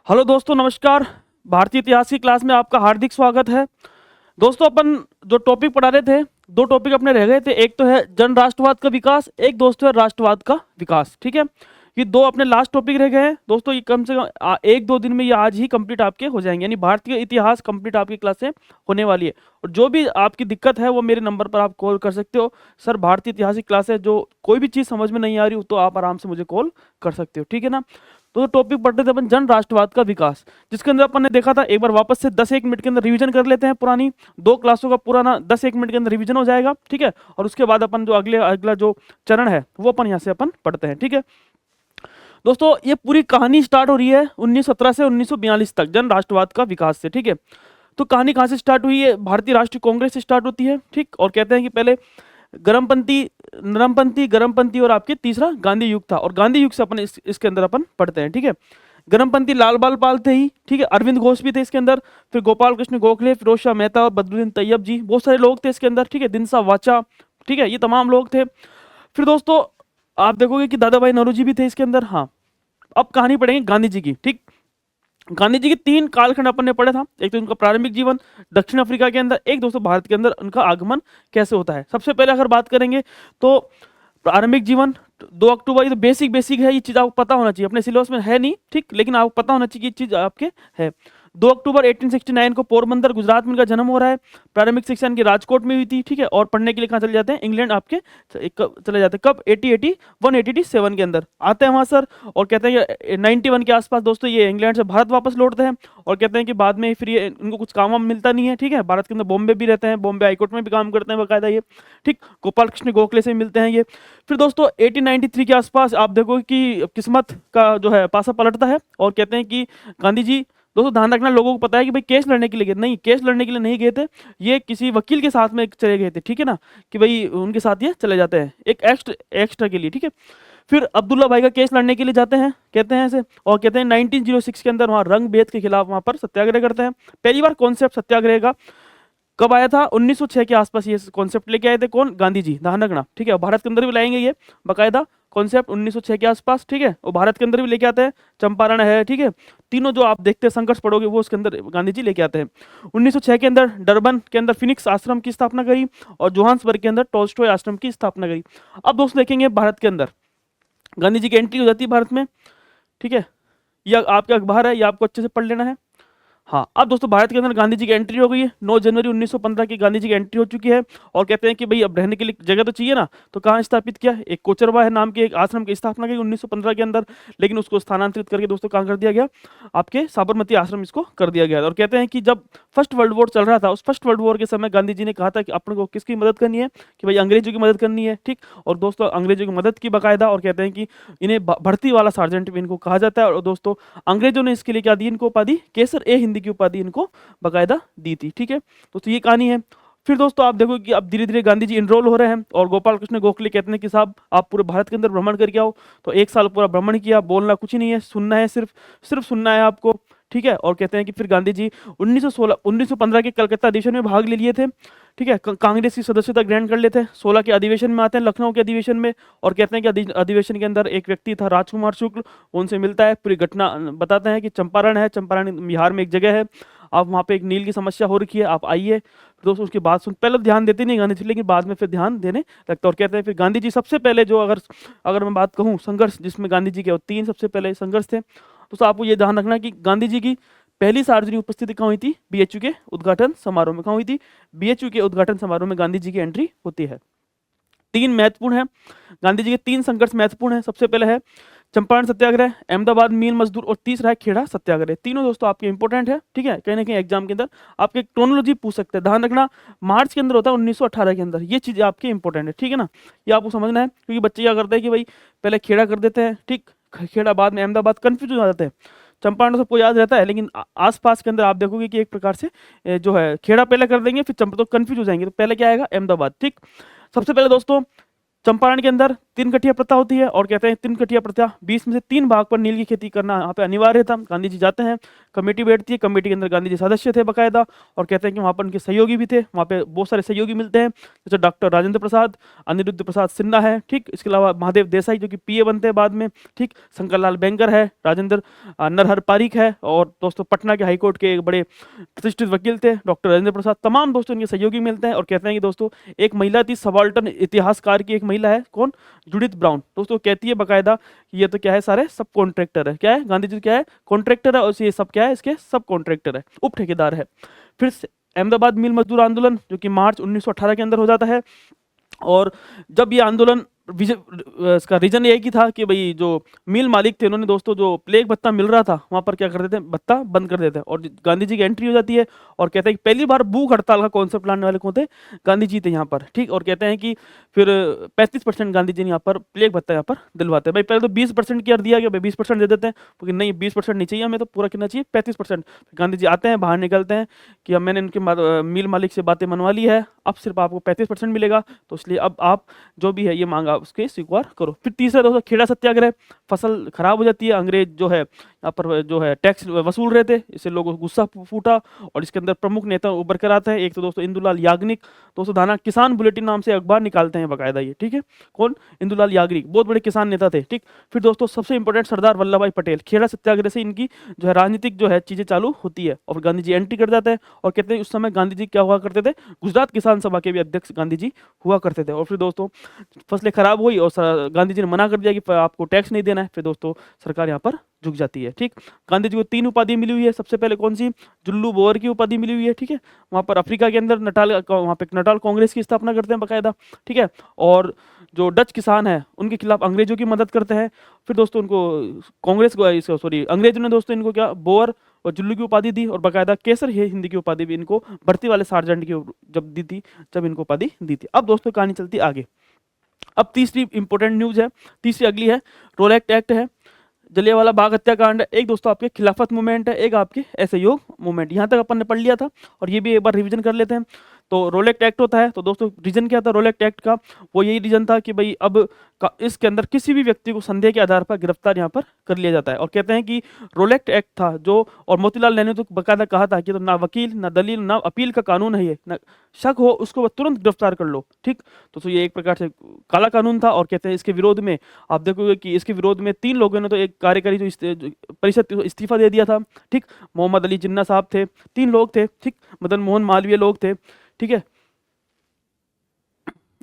Hello दोस्तों, नमस्कार। भारतीय इतिहास की क्लास में आपका हार्दिक स्वागत है। दोस्तों, अपन जो टॉपिक पढ़ा रहे थे, दो टॉपिक अपने रह गए थे। एक तो है जन राष्ट्रवाद का विकास, एक दोस्तों है राष्ट्रवाद का विकास। ठीक है, ये दो अपने लास्ट टॉपिक रह गए हैं दोस्तों। ये कम से कम एक दो दिन में ये आज ही कंप्लीट आपके हो जाएंगे, यानी भारतीय इतिहास कंप्लीट आपकी क्लास से होने वाली है। और जो भी आपकी दिक्कत है वो मेरे नंबर पर आप कॉल कर सकते हो। सर, भारतीय इतिहास की क्लास है, जो कोई भी चीज़ समझ में नहीं आ रही हो तो आप आराम से मुझे कॉल कर सकते हो, ठीक है ना। तो टॉपिक पढ़ते थे अपन जन राष्ट्रवाद का विकास, जिसके अंदर अपन ने देखा था। एक बार वापस से 10-1 मिनट के अंदर रिवीजन कर लेते हैं। पुरानी दो क्लासों का पुराना 10-1 मिनट के अंदर रिवीजन हो जाएगा, ठीक है। और उसके बाद अपन जो अगला जो चरण है वो अपन यहाँ से अपन पढ़ते हैं, ठीक है। दोस्तों, ये पूरी कहानी स्टार्ट हो रही है 1917 से 1942 तक, जन राष्ट्रवाद का विकास से, ठीक है। तो कहानी कहाँ से स्टार्ट हुई है? भारतीय राष्ट्रीय कांग्रेस से स्टार्ट होती है, ठीक। और कहते हैं कि पहले गरमपंथी, नरमपंथी, गरमपंथी और आपके तीसरा गांधी युग था। और गांधी युग से अपन इसके अंदर अपन पढ़ते हैं, ठीक है। गरमपंथी लाल बाल पाल थे ही, ठीक है। अरविंद घोष भी थे इसके अंदर, फिर गोपाल कृष्ण गोखले, फिरोज शाह मेहता और बदरुद्दीन तैयब जी, बहुत सारे लोग थे इसके अंदर, ठीक है। दिनसा वाचा, ठीक है, ये तमाम लोग थे। फिर दोस्तों आप देखोगे कि दादा भाई नौरोजी भी थे इसके अंदर। हाँ, अब कहानी पढ़ेंगे गांधी जी की, ठीक। गांधी जी के 3 कालखंड अपन ने पढ़ा था। एक तो उनका प्रारंभिक जीवन दक्षिण अफ्रीका के अंदर, एक दोस्तों भारत के अंदर उनका आगमन कैसे होता है। सबसे पहले अगर बात करेंगे तो प्रारंभिक जीवन 2 अक्टूबर, ये तो बेसिक है, ये चीज़ आपको पता होना चाहिए। अपने सिलेबस में है नहीं, ठीक, लेकिन आपको पता होना चाहिए कि ये चीज़ आपके है। 2 अक्टूबर 1869 को पोरबंदर गुजरात में इनका जन्म हो रहा है। प्रारंभिक शिक्षा इनकी राजकोट में हुई थी, ठीक है। और पढ़ने के लिए कहाँ चले जाते हैं? इंग्लैंड आपके चले जाते हैं। कब? 1887 के अंदर आते हैं वहाँ सर। और कहते हैं कि 91 के आसपास दोस्तों ये इंग्लैंड से भारत वापस लौटते हैं। और कहते हैं कि बाद में फिर ये इनको कुछ काम वाम मिलता नहीं है, ठीक है। भारत के अंदर बॉम्बे भी रहते हैं, बॉम्बे हाईकोर्ट में भी काम करते हैं बाकायदा ये, ठीक। गोपाल कृष्ण गोखले से मिलते हैं ये। फिर दोस्तों 1893 के आसपास आप देखो कि किस्मत का जो है पासा पलटता है। और कहते हैं कि गांधी जी, दोस्तों ध्यान रखना, लोगों को पता है कि भाई केस लड़ने के लिए गए, नहीं, केस लड़ने के लिए नहीं गए थे, ये किसी वकील के साथ में चले गए थे, ठीक है ना, कि भाई उनके साथ ये चले जाते हैं एक एक्स्ट्रा के लिए, ठीक है। फिर अब्दुल्ला भाई का केस लड़ने के लिए जाते हैं, कहते हैं ऐसे। और कहते हैं 1906 के अंदर वहाँ रंग भेद के खिलाफ वहाँ पर सत्याग्रह करते हैं। पहली बार कॉन्सेप्ट सत्याग्रह का कब आया था? 1906 के आसपास ये कॉन्सेप्ट लेके आए थे। कौन? गांधी जी, ध्यान रखना, ठीक है। भारत के अंदर भी लाएंगे ये बाकायदा कॉन्सेप्ट 1906 के आसपास, ठीक है। और भारत के अंदर भी लेके आते हैं, चंपारण है, ठीक है। तीनों जो आप देखते हैं संघर्ष पढ़ोगे वो उसके अंदर गांधी जी लेके आते हैं। 1906 के अंदर डरबन के अंदर फिनिक्स आश्रम की स्थापना करी, और जोहान्सबर्ग के अंदर टॉल्स्टॉय आश्रम की स्थापना करी। अब दोस्त देखेंगे भारत के अंदर गांधी जी की एंट्री हो जाती है भारत में, ठीक है। यह आपका अखबार है, यह आपको अच्छे से पढ़ लेना है। हाँ, अब दोस्तों भारत के अंदर गांधी जी की एंट्री हो गई है। 9 जनवरी 1915 की गांधी जी की एंट्री हो चुकी है। और कहते हैं कि भाई अब रहने के लिए जगह तो चाहिए ना, तो कहाँ स्थापित किया? एक कोचरबा है नाम के एक आश्रम की स्थापना की 1915 के अंदर। लेकिन उसको स्थानांतरित करके दोस्तों कहाँ कर दिया गया? आपके साबरमती आश्रम इसको कर दिया गया। और कहते हैं कि जब फर्स्ट वर्ल्ड वॉर चल रहा था, उस फर्स्ट वर्ल्ड वॉर के समय गांधी जी ने कहा था कि अपन को किसकी मदद करनी है? कि भाई अंग्रेजों की मदद करनी है, ठीक। और दोस्तों अंग्रेजों की मदद की बाकायदा। और कहते हैं कि इन्हें भर्ती वाला सार्जेंट भी इनको कहा जाता है। और दोस्तों अंग्रेजों ने इसके लिए क्या दी इनको उपाधि? केसर ए हिंदी की उपाधि इनको बाकायदा दी थी, ठीक है। दोस्तों ये कहानी है। फिर दोस्तों आप देखो कि अब धीरे धीरे गांधी जी इनरोल हो रहे हैं। और गोपाल कृष्ण गोखले कहते हैं कि साहब आप पूरे भारत के अंदर भ्रमण करके आओ। तो 1 साल पूरा भ्रमण किया, बोलना कुछ ही नहीं है, सुनना है, सिर्फ सुनना है आपको, ठीक है। और कहते हैं कि फिर गांधी जी 1915 के कलकत्ता अधिवेशन में भाग ले लिए थे, ठीक है। कांग्रेस की सदस्यता ग्रहण कर लेते हैं। 16 के अधिवेशन में आते हैं, लखनऊ के अधिवेशन में। और कहते हैं कि अधिवेशन के अंदर एक व्यक्ति था राजकुमार शुक्ल, उनसे मिलता है, पूरी घटना बताते हैं कि चंपारण है, चंपारण बिहार में एक जगह है, आप वहाँ पे एक नील की समस्या हो रखी है, आप आइए। दोस्तों उसकी बात सुन, पहले ध्यान देते नहीं गांधी जी, लेकिन बाद में फिर ध्यान देने लगता। और कहते हैं फिर गांधी जी सबसे पहले जो अगर मैं बात कहूँ संघर्ष जिसमें गांधी जी के 3 सबसे पहले संघर्ष थे। तो आपको ये ध्यान रखना कि गांधी जी की पहली सार्वजनिक उपस्थिति कहाँ हुई थी? बीएचयू के उद्घाटन समारोह में। कहाँ हुई थी? बीएचयू के उद्घाटन समारोह में गांधी जी की एंट्री होती है। 3 महत्वपूर्ण है, गांधी जी के 3 संघर्ष महत्वपूर्ण है। सबसे पहले है चंपारण सत्याग्रह, अहमदाबाद मील मजदूर, और तीसरा है खेड़ा सत्याग्रह। तीनों दोस्तों आपके इंपॉर्टेंट है, ठीक है। कहीं ना कहीं एग्जाम के अंदर आपके क्रोनोलॉजी पूछ सकते हैं, ध्यान रखना। मार्च के अंदर होता है 1918 के अंदर, ये चीज़ आपकी इंपॉर्टेंट है, ठीक है ना। ये आपको समझना है, क्योंकि बच्चे क्या करते हैं कि भाई पहले खेड़ा कर देते हैं, ठीक, खेड़ा बाद में अहमदाबाद, कन्फ्यूज हो जाते हैं। चंपारण सबको याद रहता है, लेकिन आसपास के अंदर आप देखोगे कि एक प्रकार से जो है खेड़ा पहले कर देंगे, फिर चंपा तो कन्फ्यूज हो जाएंगे। तो पहले क्या आएगा? अहमदाबाद, ठीक। सबसे पहले दोस्तों चंपारण के अंदर 3 कठिया प्रथा होती है और कहते हैं 3 कठिया प्रथा 20 में से 3 भाग पर नील की खेती करना यहाँ पे अनिवार्य था। गांधी जी जाते हैं, कमेटी बैठती है, कमेटी के अंदर गांधी जी सदस्य थे बाकायदा, और कहते हैं कि वहाँ पर उनके सहयोगी भी थे, वहाँ पे बहुत सारे सहयोगी मिलते हैं, जैसे डॉक्टर राजेंद्र प्रसाद, अनिरुद्ध प्रसाद सिन्हा है, ठीक, इसके अलावा महादेव देसाई जो कि पीए बनते हैं बाद में, ठीक, शंकर लाल बैंकर है, राजेंद्र नरहर पारिक है, और दोस्तों पटना के हाईकोर्ट के एक बड़े प्रतिष्ठित वकील थे डॉक्टर राजेंद्र प्रसाद, तमाम दोस्तों इनके सहयोगी मिलते हैं और कहते हैं कि दोस्तों एक महिला थी, सबाल्टर्न इतिहासकार की एक महिला है, कौन, जूडिथ ब्राउन, दोस्तों कहती है बाकायदा कि ये तो क्या है, सारे सब कॉन्ट्रैक्टर है, क्या है, गांधी जी क्या है, कॉन्ट्रैक्टर है, और ये सब क्या है, इसके सब कॉन्ट्रैक्टर है, उप ठेकेदार है। फिर अहमदाबाद मिल मजदूर आंदोलन जो कि मार्च 1918 के अंदर हो जाता है, और जब ये आंदोलन इसका रीजन एक ही था कि भाई जो मिल मालिक थे उन्होंने दोस्तों जो प्लेग भत्ता मिल रहा था वहाँ पर क्या कर देते हैं, भत्ता बंद कर देते हैं, और गांधी जी की एंट्री हो जाती है और कहते हैं कि पहली बार भूख हड़ताल का कॉन्सेप्ट लाने वाले कौन थे, गांधी जी थे यहाँ पर, ठीक, और कहते हैं कि फिर 35% गांधी जी ने यहाँ पर प्लेग भत्ता यहाँ पर दिलवाते हैं। भाई पहले तो 20% की दिया गया, भाई 20% दे देते हैं, क्योंकि नहीं 20% नहीं चाहिए हमें, तो पूरा कितना चाहिए, 35%। गांधी जी आते हैं, बाहर निकलते हैं कि अब मैंने इनके मिल मालिक से बातें मनवा ली है, अब सिर्फ आपको 35% मिलेगा, तो इसलिए अब आप जो भी है ये मांगा उसके स्वीकार करो। फिर तीसरा दोस्तों खेड़ा सत्याग्रह, फसल खराब हो जाती है, अंग्रेज जो है यहाँ पर जो है टैक्स वसूल रहे थे, इससे लोगों को गुस्सा फूटा, और इसके अंदर प्रमुख नेता उभर कर आता है, एक तो दोस्तों इंदुलाल याग्निक, दोस्तों दाना किसान बुलेटिन नाम से अखबार निकालते हैं बाकायदा ये, ठीक है, कौन, इंदुलाल याग्निक, बहुत बड़े किसान नेता थे, ठीक। फिर दोस्तों सबसे इंपॉर्टेंट सरदार वल्लभ भाई पटेल, खेड़ा सत्याग्रह से इनकी जो है राजनीतिक जो है चीजें चालू होती है, और गांधी जी एंट्री कर जाते हैं, और कहते हैं उस समय गांधी जी क्या हुआ करते थे, गुजरात किसान सभा के भी अध्यक्ष गांधी जी हुआ करते थे। और फिर दोस्तों फसलें खराब हुई और गांधी जी ने मना कर दिया कि आपको टैक्स नहीं देना है, फिर दोस्तों सरकार यहाँ पर झुक जाती है, ठीक। गांधी जी को 3 उपाधि मिली हुई है, सबसे पहले कौन सी, जुल्लू बोअर की उपाधि मिली हुई है, ठीक है, वहाँ पर अफ्रीका के अंदर वहाँ पे नटाल कांग्रेस की स्थापना करते हैं बाकायदा, ठीक है, और जो डच किसान है उनके खिलाफ अंग्रेजों की मदद करते हैं। फिर दोस्तों उनको कांग्रेस को सॉरी अंग्रेजों ने दोस्तों इनको क्या, बोअर और जुल्लू की उपाधि दी, और बाकायदा केसर है हिंदी की उपाधि भी इनको भर्ती वाले सार्जेंट की जब दी थी, जब इनको उपाधि दी थी। अब दोस्तों कहानी चलती आगे। अब तीसरी इंपॉर्टेंट न्यूज है, तीसरी अगली है, रोलेक्ट एक्ट है, जलियांवाला बाग हत्याकांड है, एक दोस्तों आपके खिलाफत मूवमेंट है, एक आपके असहयोग मूवमेंट, यहाँ तक अपन ने पढ़ लिया था, और ये भी एक बार रिवीजन कर लेते हैं। तो रोलेक्ट एक्ट होता है, तो दोस्तों रीजन क्या था रोलेक्ट एक्ट का, वो यही रीजन था कि भाई अब इसके अंदर किसी भी व्यक्ति को संदेह के आधार पर गिरफ्तार यहाँ पर कर लिया जाता है, और कहते हैं कि रोलेक्ट एक्ट था जो, और मोतीलाल नेहरू तो बकायदा कहा था कि तो ना वकील ना दलील ना अपील का कानून है ये, ना शक हो उसको तुरंत गिरफ्तार कर लो, ठीक। तो ये एक प्रकार से काला कानून था, और कहते हैं इसके विरोध में आप देखोगे कि इसके विरोध में 3 लोगों ने तो एक कार्यकारी जो परिषद इस्तीफा दे दिया था, ठीक। मोहम्मद अली जिन्ना साहब थे, 3 लोग थे, ठीक, मदन मोहन मालवीय लोग थे, ठीक है,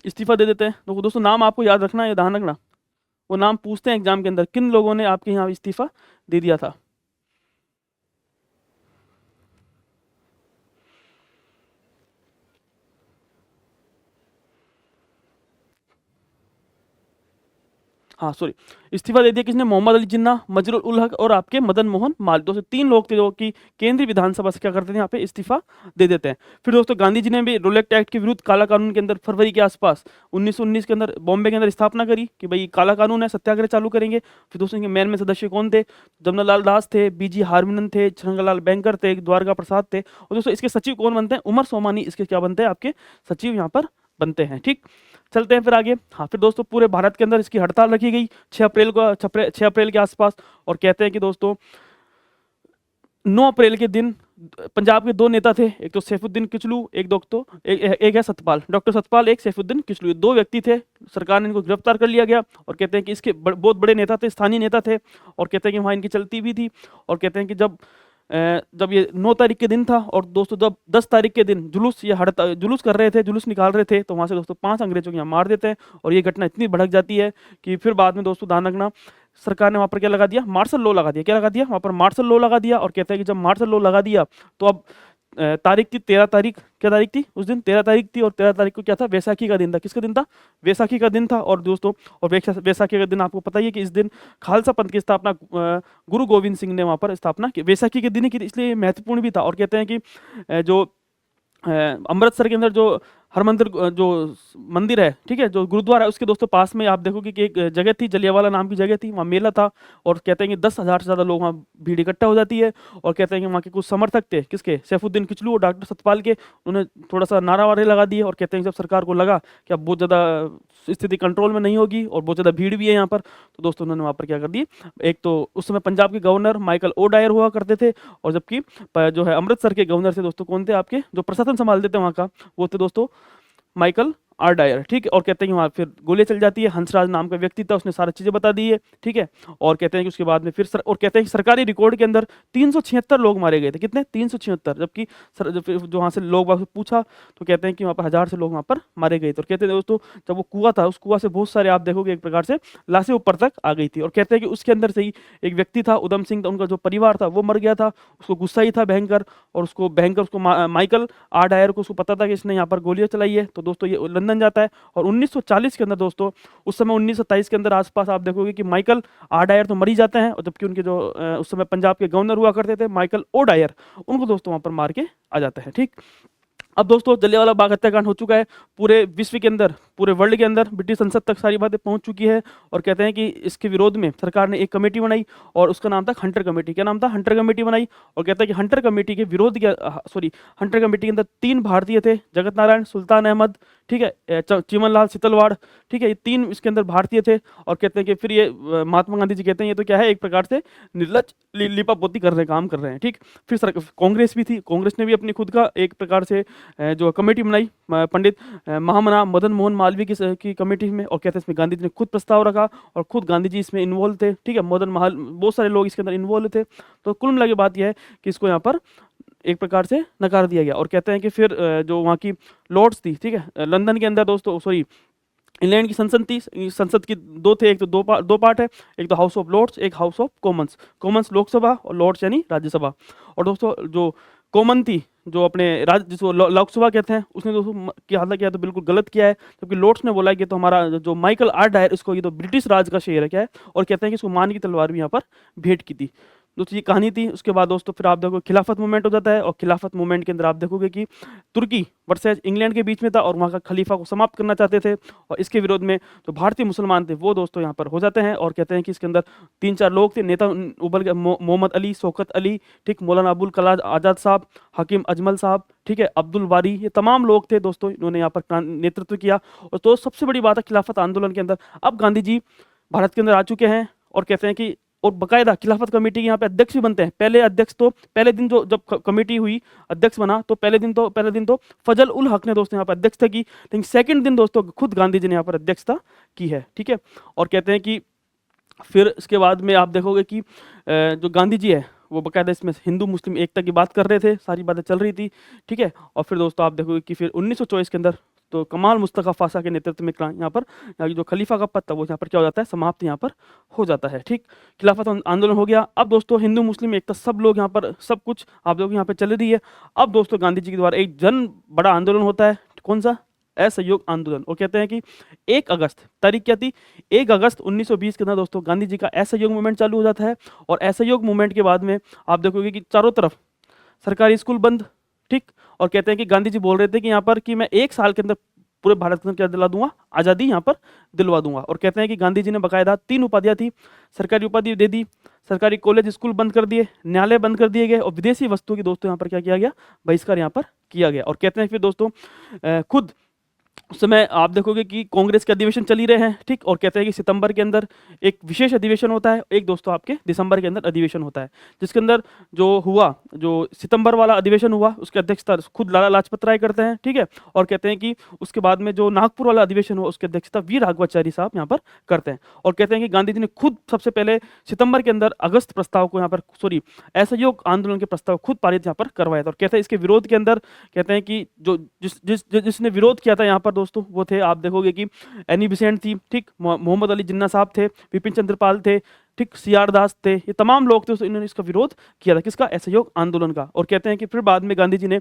इस्तीफा दे देते हैं। तो दोस्तों नाम आपको याद रखना है, ध्यान रखना, वो नाम पूछते हैं एग्जाम के अंदर, किन लोगों ने आपके यहाँ इस्तीफा दे दिया था। हाँ सॉरी, इस्तीफा दे दिया किसने, मोहम्मद अली जिन्ना, मजरुल उल हक और आपके मदन मोहन माल, दोस्तों 3 लोग थे जो कि केंद्रीय विधानसभा से क्या करते थे, यहाँ पे इस्तीफा दे देते हैं। फिर दोस्तों गांधी जी ने भी रोलेक्ट एक्ट के विरुद्ध काला कानून के अंदर फरवरी के आसपास 1919 के अंदर बॉम्बे के अंदर स्थापना करी कि भाई काला कानून है, सत्याग्रह चालू करेंगे। फिर दोस्तों इनके मेन में सदस्य कौन थे, जमनालाल दास थे, बीजी हारमोनन थे, शंकरलाल बैंकर थे, द्वारका प्रसाद थे, और दोस्तों इसके सचिव कौन बनते हैं, उमर सोमानी इसके क्या बनते हैं, आपके सचिव यहाँ पर बनते हैं, ठीक। चलते हैं फिर आगे। हाँ फिर दोस्तों पूरे भारत के अंदर इसकी हड़ताल रखी गई 6 अप्रैल को, 6 अप्रैल के आसपास, और कहते हैं कि दोस्तों 9 अप्रैल के दिन पंजाब के 2 नेता थे, एक तो सैफुद्दीन किचलू, एक दोस्तों एक है सतपाल, डॉक्टर सतपाल, एक सैफुद्दीन किचलू, 2 व्यक्ति थे, सरकार ने इनको गिरफ्तार कर लिया गया, और कहते हैं कि इसके बहुत बड़े नेता थे, स्थानीय नेता थे, और कहते हैं कि वहाँ इनकी चलती भी थी, और कहते हैं कि जब ये 9 तारीख के दिन था, और दोस्तों जब 10 तारीख के दिन जुलूस कर रहे थे, जुलूस निकाल रहे थे, तो वहाँ से दोस्तों 5 अंग्रेजों को यहाँ मार देते हैं, और ये घटना इतनी भड़क जाती है कि फिर बाद में दोस्तों ध्यान रखना, सरकार ने वहाँ पर क्या लगा दिया, मार्शल लॉ लगा दिया, क्या लगा दिया, वहाँ पर मार्शल लॉ लगा दिया, और कहते हैं कि जब मार्शल लॉ लगा दिया तो अब तारीख थी 13 तारीख, क्या तारीख थी उस दिन, 13 तारीख थी, और 13 तारीख को क्या था, वैसाखी का दिन था, किसका दिन था, वैसाखी का दिन था। और दोस्तों और वैसाखी का दिन आपको पता ही है कि इस दिन खालसा पंथ की स्थापना गुरु गोविंद सिंह ने वहाँ पर स्थापना की, वैसाखी के दिन की, इसलिए महत्वपूर्ण भी था। और कहते हैं कि जो अमृतसर के अंदर जो हरमंदिर जो मंदिर है, ठीक है, जो गुरुद्वारा है, उसके दोस्तों पास में आप देखोगे कि एक जगह थी, जलियांवाला नाम की जगह थी, वहाँ मेला था। और कहते हैं कि 10,000 से ज़्यादा लोग वहाँ भीड़ इकट्ठा हो जाती है। और कहते हैं कि वहाँ के कुछ समर्थक थे, किसके, सैफुद्दीन किचलू और डॉक्टर सतपाल के, उन्होंने थोड़ा सा नारा वारे लगा दिए। और कहते हैं कि जब सरकार को लगा कि अब बहुत ज़्यादा स्थिति कंट्रोल में नहीं होगी और बहुत ज़्यादा भीड़ भी है यहाँ पर, तो दोस्तों उन्होंने वहाँ पर क्या कर दिए, एक तो उस समय पंजाब के गवर्नर माइकल ओ डायर हुआ करते थे, और जबकि जो है अमृतसर के गवर्नर से दोस्तों कौन थे, आपके जो प्रशासन संभालते थे वहाँ का, वो थे दोस्तों माइकल आर डायर, ठीक है। और कहते हैं कि वहाँ फिर गोली चल जाती है, हंसराज नाम का व्यक्ति था, उसने सारी चीज़ें बता दी है, ठीक है। और कहते हैं कि उसके बाद में फिर और कहते हैं कि सरकारी रिकॉर्ड के अंदर 376 लोग मारे गए थे, कितने, 376, जबकि जो वहाँ से लोग वहाँ से पूछा तो कहते हैं कि वहाँ पर 1000 से लोग वहाँ पर मारे गए थे। और कहते हैं दोस्तों जब वो कुआं था, उस कुआं से बहुत सारे आप देखोगे एक प्रकार से लाशें ऊपर तक आ गई थी। और कहते हैं कि उसके अंदर से ही एक व्यक्ति था, उधम सिंह, उनका जो परिवार था वो मर गया था, उसको गुस्सा ही था भयंकर, और उसको भयंकर उसको माइकल आर डायर को उसको पता था कि इसने यहाँ पर गोलियां चलाई है। तो दोस्तों ये लंदन जाता है, और 1940 के अंदर दोस्तों, उस समय 1927 के अंदर आसपास आप देखोगे कि माइकल आर डायर तो मर ही जाते हैं, और जबकि उनके जो उस समय पंजाब के गवर्नर हुआ करते थे माइकल ओ डायर, उनको दोस्तों वहाँ पर मार के आ जाता है, ठीक। अब दोस्तों जलियांवाला बाग हत्याकांड हो चुका है, पूरे विश्व के अंदर, पूरे वर्ल्ड के अंदर ब्रिटिश संसद तक सारी बातें पहुंच चुकी है। और कहते हैं कि इसके विरोध में सरकार ने एक कमेटी बनाई, और उसका नाम था हंटर कमेटी। क्या नाम था, हंटर कमेटी बनाई। और कहते हैं कि हंटर कमेटी के विरोध के हंटर कमेटी के अंदर 3 भारतीय थे, जगत नारायण, सुल्तान अहमद, ठीक है, चिमन लाल सितलवाड़, ठीक है, ये 3 इसके अंदर भारतीय थे। और कहते हैं कि फिर ये महात्मा गांधी जी कहते हैं ये तो क्या है, एक प्रकार से निर्लज लिपापोती कर रहे काम कर रहे हैं, ठीक। फिर कांग्रेस भी थी, कांग्रेस ने भी अपनी खुद का एक प्रकार से जो कमेटी बनाई, पंडित महामना मदन मोहन मालवीय की कमेटी में। और कहते हैं इसमें गांधी जी ने खुद प्रस्ताव रखा, और खुद गांधी जी इसमें इन्वॉल्व थे, ठीक है, मदन महल, बहुत सारे लोग इसके अंदर इन्वॉल्व थे। तो कुल मिला के बात यह है कि इसको यहाँ पर एक प्रकार से नकार दिया गया। और कहते हैं कि फिर जो वहाँ की लॉर्ड्स थी, ठीक है, लंदन के अंदर दोस्तों, सॉरी, इंग्लैंड की संसद थी, संसद की 2 थे, एक तो दो पार्ट है, एक तो हाउस ऑफ लॉर्ड्स, एक house of Commons. Commons Lok Sabha और लॉर्ड्स यानी राज्यसभा। और दोस्तों जो कॉमन थी, जो अपने जिसको लोकसभा कहते हैं, उसने दोस्तों क्या किया तो बिल्कुल गलत किया है, जबकि लॉर्ड्स ने बोला कि तो हमारा जो माइकल आर डायर, इसको ये तो ब्रिटिश राज का शेयर है क्या है। और कहते हैं कि इसको मान की तलवार भी यहाँ पर भेंट की थी। दोस्तों ये कहानी थी। उसके बाद दोस्तों फिर आप देखो खिलाफत मूवमेंट हो जाता है, और खिलाफत मूवमेंट के अंदर आप देखोगे कि तुर्की वर्सेस इंग्लैंड के बीच में था, और वहाँ का खलीफा को समाप्त करना चाहते थे। और इसके विरोध में जो भारतीय मुसलमान थे वो दोस्तों यहाँ पर हो जाते हैं। और कहते हैं कि इसके अंदर 3-4 लोग थे, नेता उबल के, मोहम्मद अली, शौकत अली, ठीक, मौलाना अबुल कलाम आज़ाद साहब, हकीम अजमल साहब, ठीक है, अब्दुल बारी, ये तमाम लोग थे दोस्तों, इन्होंने यहाँ पर नेतृत्व किया। और तो सबसे बड़ी बात है खिलाफत आंदोलन के अंदर, अब गांधी जी भारत के अंदर आ चुके हैं। और कहते हैं कि और बकायदा खिलाफत कमेटी के यहाँ पे अध्यक्ष भी बनते हैं। पहले अध्यक्ष तो पहले दिन जो जब कमेटी हुई, अध्यक्ष बना, तो पहले दिन तो फजल उल हक ने दोस्तों यहाँ पर अध्यक्षता की, लेकिन सेकंड दिन दोस्तों खुद गांधी जी ने यहाँ पर अध्यक्षता की है, ठीक है। और कहते हैं कि फिर इसके बाद में आप देखोगे कि जो गांधी जी है वो बकायदा इसमें हिंदू मुस्लिम एकता की बात कर रहे थे, सारी बातें चल रही थी, ठीक है। और फिर दोस्तों आप देखोगे कि फिर 1924 के अंदर तो कमाल मुस्तफ़ा पाशा के नेतृत्व में यहाँ की जो खलीफा का पद था वो यहाँ पर क्या हो जाता है, समाप्त यहाँ पर हो जाता है, ठीक। खिलाफत आंदोलन हो गया। अब दोस्तों हिंदू मुस्लिम एकता सब लोग यहाँ पर, सब कुछ आप लोग यहाँ पर चल रही है। अब दोस्तों गांधी जी के द्वारा एक बड़ा आंदोलन होता है, कौन सा, असहयोग आंदोलन। और कहते हैं कि 1 अगस्त तारीख क्या थी, 1 अगस्त 1920 के अंदर दोस्तों गांधी जी का असहयोग मूवमेंट चालू हो जाता है। और असहयोग मूवमेंट के बाद में आप देखोगे कि चारों तरफ सरकारी स्कूल बंद, ठीक। और कहते हैं कि गांधी जी बोल रहे थे कि यहाँ पर कि मैं 1 साल के अंदर पूरे भारत को क्या दिला दूंगा, आज़ादी यहाँ पर दिलवा दूंगा। और कहते हैं कि गांधी जी ने बाकायदा 3 उपाधियाँ थी, सरकारी उपाधि दे दी, सरकारी कॉलेज स्कूल बंद कर दिए, न्यायालय बंद कर दिए गए, और विदेशी वस्तुओं की दोस्तों यहाँ पर क्या किया गया, बहिष्कार यहाँ पर किया गया। और कहते हैं फिर दोस्तों खुद उस समय आप देखोगे कि कांग्रेस के अधिवेशन चल ही रहे हैं, ठीक। और कहते हैं कि सितंबर के अंदर एक विशेष अधिवेशन होता है, एक दोस्तों आपके दिसंबर के अंदर अधिवेशन होता है, जिसके अंदर जो सितंबर वाला अधिवेशन हुआ उसकी अध्यक्षता खुद लाला लाजपत राय करते हैं, ठीक है। और कहते हैं कि उसके बाद में जो नागपुर वाला अधिवेशन हुआ उसकी अध्यक्षता वीर राघवाचारी साहब यहाँ पर करते हैं। और कहते हैं कि गांधी जी ने खुद सबसे पहले सितंबर के अंदर अगस्त प्रस्ताव को यहाँ पर असहयोग आंदोलन के प्रस्ताव खुद पारित यहाँ पर करवाया था। और कहते हैं इसके विरोध के अंदर कहते हैं कि जो जिसने विरोध किया था यहाँ पर दोस्तों वो थे, आप देखोगे कि एनी बिसेंट थी, ठीक, मोहम्मद अली जिन्ना साहब थे, विपिन चंद्र पाल थे, ठीक, सीआर दास थे, ये तमाम लोग थे, इन्होंने इसका विरोध किया था, किसका, असहयोग आंदोलन का। और कहते हैं कि फिर बाद में गांधी जी ने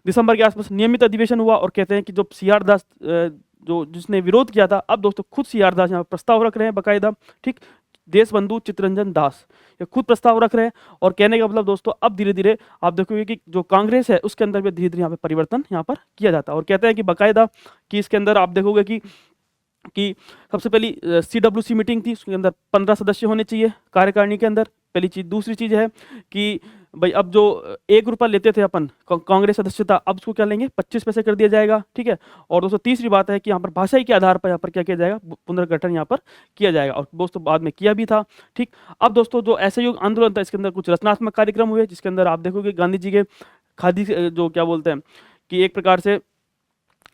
दिसंबर के आसपास नियमित अधिवेशन हुआ। और कहते हैं कि जो सीआर दास जिसने विरोध किया था, अब दोस्तों खुद सीआर दास यहाँ प्रस्ताव रख रहे हैं बाकायदा, ठीक, देशबंधु चित्तरंजन दास ये खुद प्रस्ताव रख रहे हैं। और कहने का मतलब दोस्तों अब धीरे धीरे आप देखोगे कि जो कांग्रेस है उसके अंदर भी धीरे धीरे यहाँ पे परिवर्तन यहाँ पर किया जाता है। और कहते हैं कि बाकायदा कि इसके अंदर आप देखोगे कि सबसे पहली CWC मीटिंग थी, उसके अंदर 15 सदस्य होने चाहिए कार्यकारिणी के अंदर, पहली चीज। दूसरी चीज है कि भाई अब जो 1 रुपया लेते थे अपन कांग्रेस सदस्यता, अब उसको क्या लेंगे 25 पैसे कर दिया जाएगा, ठीक है। और दोस्तों तीसरी बात है कि यहाँ पर भाषाई के आधार पर यहाँ पर क्या किया जाएगा, पुनर्गठन यहाँ पर किया जाएगा। और दोस्तों बाद में किया भी था, ठीक। अब दोस्तों जो असहयोग आंदोलन था इसके अंदर कुछ रचनात्मक कार्यक्रम हुए, जिसके अंदर आप देखोगे गांधी जी के खादी जो क्या बोलते हैं कि एक प्रकार से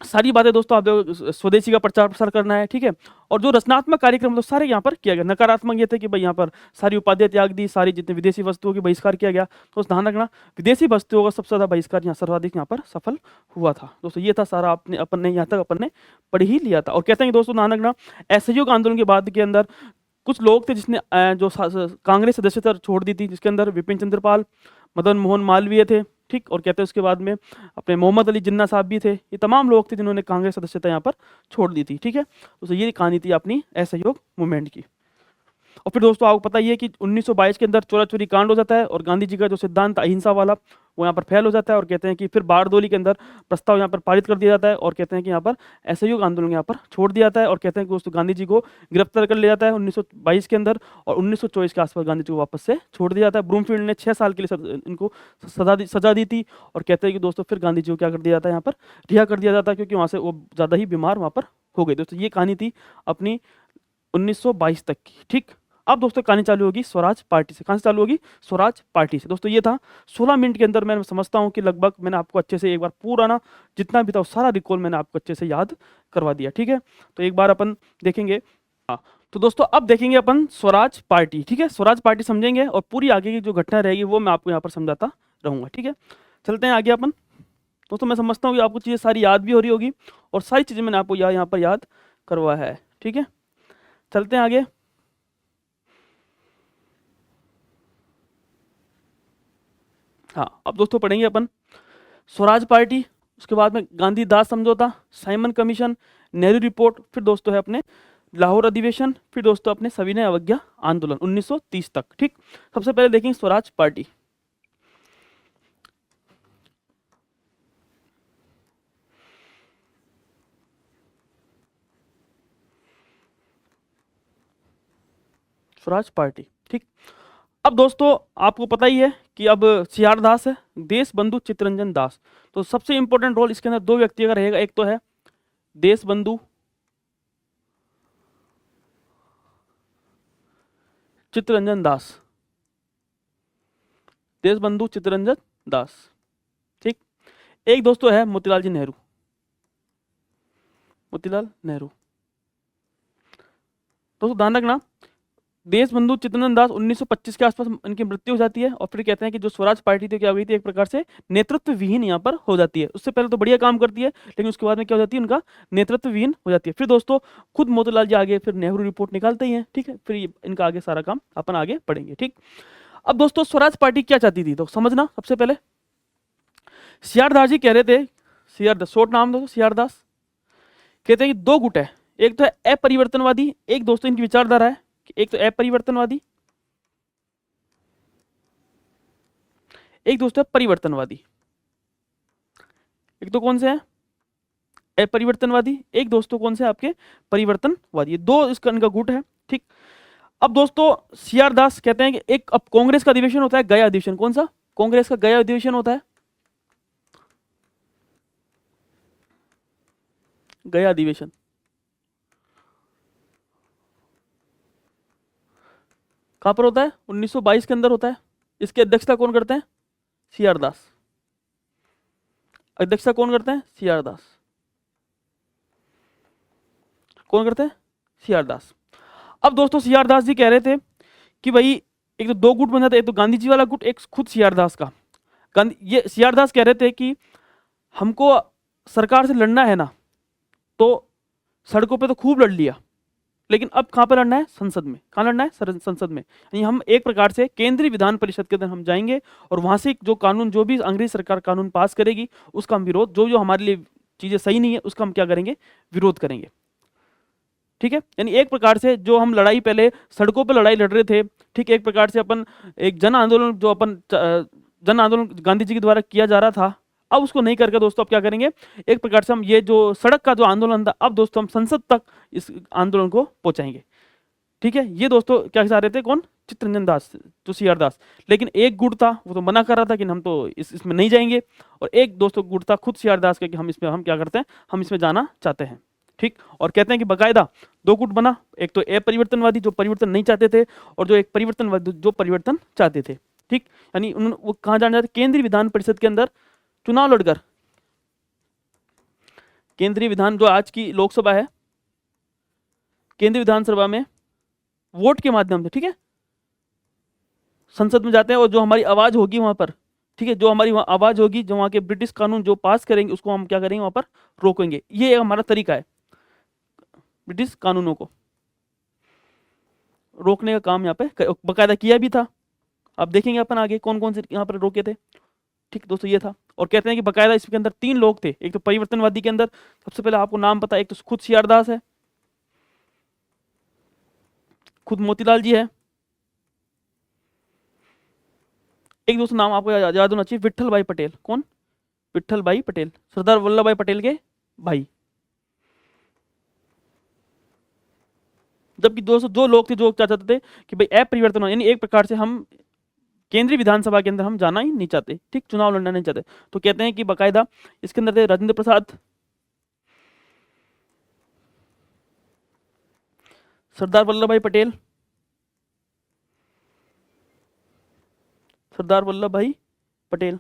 सारी बातें दोस्तों आप देखो स्वदेशी का प्रचार प्रसार करना है, ठीक है। और जो रचनात्मक कार्यक्रम तो सारे यहाँ पर किया गया। नकारात्मक ये थे कि भाई यहाँ पर सारी उपाधियां त्याग दी, सारी जितनी विदेशी वस्तुओं की बहिष्कार किया गया। तो ध्यान रखना विदेशी वस्तुओं का सबसे ज्यादा बहिष्कार यहाँ सर्वाधिक यहाँ पर सफल हुआ था दोस्तों। ये था सारा अपन ने यहाँ तक अपन ने पढ़ ही लिया था। और कहते हैं कि दोस्तों ध्यान रखना असहयोग आंदोलन के बाद के अंदर कुछ लोग थे जिसने जो कांग्रेस सदस्यता छोड़ दी थी, जिसके अंदर विपिन चंद्र पाल, मदन मोहन मालवीय थे, ठीक। और कहते हैं उसके बाद में अपने मोहम्मद अली जिन्ना साहब भी थे। ये तमाम लोग थे जिन्होंने कांग्रेस सदस्यता यहाँ पर छोड़ दी थी, ठीक है। तो ये कहानी थी अपनी असहयोग मूवमेंट की। और फिर दोस्तों आपको पता ही है कि 1922 के अंदर चोरा चोरी कांड हो जाता है और गांधी जी का जो सिद्धांत अहिंसा वाला वो यहाँ पर फेल हो जाता है। और कहते हैं कि फिर बारदोली के अंदर प्रस्ताव यहाँ पर पारित कर दिया जाता है और कहते हैं कि यहाँ पर असहयोग आंदोलन यहाँ पर छोड़ दिया जाता है। और कहते हैं कि दोस्तों गांधी जी को गिरफ्तार कर लिया जाता है 1922 के अंदर और 1924 के आसपास गांधी जी को वापस से छोड़ दिया जाता है। ब्रूमफील्ड ने 6 साल के लिए इनको सजा दी थी। और कहते हैं कि दोस्तों फिर गांधी जी को क्या कर दिया जाता है, यहाँ पर रिहा कर दिया जाता है, क्योंकि वहाँ से वो ज़्यादा ही बीमार वहाँ पर हो गए। दोस्तों ये कहानी थी अपनी 1922 तक की, ठीक। अब दोस्तों कहानी चालू होगी स्वराज पार्टी से। कहाँ से चालू होगी? स्वराज पार्टी से। दोस्तों ये था 16 मिनट के अंदर मैं समझता हूँ कि लगभग मैंने आपको अच्छे से एक बार पूरा ना जितना भी था सारा रिकॉल मैंने आपको अच्छे से याद करवा दिया, ठीक है। तो एक बार अपन देखेंगे। हाँ, तो दोस्तों अब देखेंगे अपन स्वराज पार्टी, ठीक है। स्वराज पार्टी समझेंगे और पूरी आगे की जो घटना रहेगी वो मैं आपको यहाँ पर समझाता रहूँगा, ठीक है। चलते हैं आगे अपन। दोस्तों मैं समझता हूँ कि आपको चीज़ें सारी याद भी हो रही होगी और सारी चीज़ें मैंने आपको यहाँ पर याद करवाया है, ठीक है। चलते हैं आगे। हाँ, अब दोस्तों पढ़ेंगे अपन स्वराज पार्टी, उसके बाद में गांधी दास समझौता, साइमन कमीशन, नेहरू रिपोर्ट, फिर दोस्तों है अपने लाहौर अधिवेशन, फिर दोस्तों अपने सविनय अवज्ञा आंदोलन 1930 तक, ठीक। सबसे पहले देखेंगे स्वराज पार्टी। स्वराज पार्टी, ठीक। अब दोस्तों आपको पता ही है कि अब CR दास है, देशबंधु चित्तरंजन दास। तो सबसे इंपॉर्टेंट रोल इसके अंदर 2 व्यक्ति का रहेगा। एक तो है देशबंधु चित्तरंजन दास, देशबंधु चित्तरंजन दास, ठीक। एक दोस्तों है मोतीलाल जी नेहरू, मोतीलाल नेहरू। दोस्तों ध्यान रखना देशबंधु चित्तरंजन दास 1925 के आसपास इनकी मृत्यु हो जाती है। और फिर कहते हैं कि जो स्वराज पार्टी थी क्या हो गई थी, एक प्रकार से नेतृत्व विहीन यहाँ पर हो जाती है। उससे पहले तो बढ़िया काम करती है लेकिन उसके बाद में क्या हो जाती है, उनका नेतृत्व विहीन हो जाती है। फिर दोस्तों खुद मोतीलाल जी आगे फिर नेहरू रिपोर्ट निकालते ही हैं, ठीक है। फिर इनका आगे सारा काम अपन आगे पढ़ेंगे, ठीक। अब दोस्तों स्वराज पार्टी क्या चाहती थी तो समझना। सबसे पहले CR दास जी कह रहे थे, CR दास शॉर्ट नाम दोस्तों CR दास, कहते हैं कि 2 गुट है, एक तो है अपरिवर्तनवादी, एक दोस्तों इनकी विचारधारा है एक तो अपरिवर्तनवादी, एक दोस्तों है परिवर्तनवादी। एक तो कौन से है अपरिवर्तनवादी, एक दोस्तों कौन से आपके परिवर्तनवादी। ये 2 इसका इनका गुट है, ठीक। अब दोस्तों CR दास कहते हैं कि एक अब कांग्रेस का अधिवेशन होता है गया अधिवेशन। कौन सा? कांग्रेस का गया अधिवेशन होता है, गया अधिवेशन। कहां पर होता है? 1922 के अंदर होता है। इसकी अध्यक्षता कौन करते हैं? CR दास। अध्यक्षता कौन करते हैं? CR दास। कौन करते हैं? CR दास। अब दोस्तों CR दास जी कह रहे थे कि भाई एक तो 2 गुट बन जाते, एक तो गांधी जी वाला गुट, एक खुद CR दास का। ये CR दास कह रहे थे कि हमको सरकार से लड़ना है ना, तो सड़कों पे तो खूब लड़ लिया, लेकिन अब कहां पर लड़ना है? संसद में। कहां लड़ना है? संसद में। यानी हम एक प्रकार से केंद्रीय विधान परिषद के अंदर हम जाएंगे और वहां से जो कानून, जो भी अंग्रेज सरकार कानून पास करेगी उसका हम विरोध, जो जो हमारे लिए चीजें सही नहीं है उसका हम क्या करेंगे? विरोध करेंगे। ठीक है, यानी एक प्रकार से जो हम लड़ाई पहले सड़कों पर लड़ाई लड़ रहे थे, ठीक, एक प्रकार से अपन एक जन आंदोलन जो जन आंदोलन गांधी जी के द्वारा किया जा रहा था, अब उसको नहीं करके दोस्तों अब क्या करेंगे, एक प्रकार से हम ये जो सड़क का जो आंदोलन था, अब दोस्तों हम संसद तक इस आंदोलन को पहुंचाएंगे। ठीक है, ये दोस्तों क्या चाह रहे थे, कौन, चित्तरंजन दास, तो सी आर दास। लेकिन एक गुट था, वो तो मना कर रहा था कि हम तो इसमें नहीं जाएंगे, और एक दोस्तों गुट था खुद सी आर दास का कि हम इसमें, हम क्या करते हैं, हम इसमें जाना चाहते हैं। ठीक, और कहते हैं कि बाकायदा दो गुट बना, एक तो अपरिवर्तनवादी जो परिवर्तन नहीं चाहते थे, और जो एक परिवर्तनवादी जो परिवर्तन चाहते थे। ठीक, यानी उन्होंने वो कहाँ जाना चाहते, केंद्रीय विधान परिषद के अंदर चुनाव लड़कर, केंद्रीय विधान जो आज की लोकसभा है, केंद्रीय विधानसभा में वोट के माध्यम से, ठीक है, संसद में जाते हैं, और जो हमारी आवाज होगी वहां पर, ठीक है, जो हमारी वहां आवाज होगी, जो वहां के ब्रिटिश कानून जो पास करेंगे उसको हम क्या करेंगे, वहां पर रोकेंगे। ये हमारा तरीका है ब्रिटिश कानूनों को रोकने का काम यहाँ पे बकायदा किया भी था। अब देखेंगे अपन आगे कौन कौन से यहाँ पर रोके थे। ठीक दोस्तों, ये था। और कहते हैं कि बकायदा इसके अंदर 3 लोग थे, एक तो परिवर्तनवादी के अंदर सबसे पहले आपको नाम पता, एक तो खुद सी आर दास है, खुद मोतीलाल जी है, एक दोस्तों नाम आपको याद होना चाहिए, विट्ठल भाई पटेल। कौन, विट्ठल भाई पटेल, सरदार वल्लभ भाई पटेल के भाई। जबकि दोस्तों दो लोग थे जो क्या चाहते थे कि भाई अपरिवर्तन, यानी एक प्रकार से हम केंद्रीय विधानसभा के अंदर हम जाना ही नहीं चाहते, ठीक, चुनाव लड़ना नहीं चाहते। तो कहते हैं कि बाकायदा इसके अंदर थे राजेंद्र प्रसाद, सरदार वल्लभ भाई पटेल, सरदार वल्लभ भाई पटेल,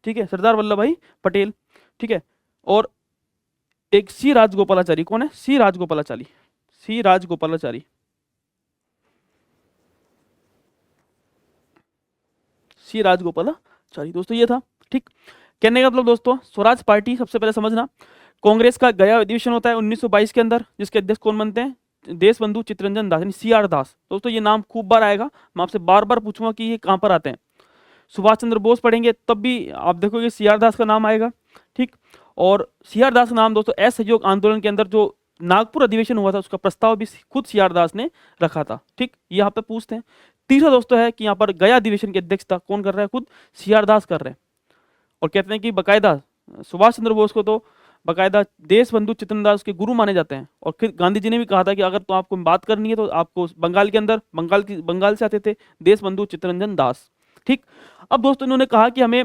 ठीक है, सरदार वल्लभ भाई पटेल, ठीक है, और एक सी राजगोपालाचारी। कौन है, सी राजगोपालाचारी, सी राजगोपालाचारी, सी राजगोपालाचारी। दोस्तों ये था। ठीक, कहने का मतलब दोस्तों स्वराज पार्टी सबसे पहले समझना, कांग्रेस का गया अधिवेशन होता है 1922 के अंदर, जिसके अध्यक्ष कौन बनते हैं, देश बंधु चित्तरंजन दास, यानी सी आर दास। दोस्तों ये नाम खूब बार आएगा, मैं आपसे बार बार पूछूंगा कि ये कहाँ पर आते हैं। सुभाष चंद्र बोस पढ़ेंगे तब भी आप देखोगे सी आर दास का नाम आएगा। ठीक, और सी आर दास का नाम दोस्तों असहयोग आंदोलन के अंदर जो नागपुर अधिवेशन हुआ था उसका प्रस्ताव भी खुद सी आर दास ने रखा था। ठीक, ये यहाँ पे पूछते हैं। तीसरा दोस्तों है कि यहाँ पर गया अधिवेशन की अध्यक्षता कौन कर रहा है, खुद सी आर दास कर रहे हैं। और कहते हैं कि बाकायदा सुभाष चंद्र बोस को तो बाकायदा देश बंधु चित्तरंजन दास के गुरु माने जाते हैं। और फिर गांधी जी ने भी कहा था कि अगर तो आपको बात करनी है तो आपको बंगाल के अंदर, बंगाल से आते थे देश बंधु चित्तरंजन दास। ठीक, अब दोस्तों इन्होंने कहा कि हमें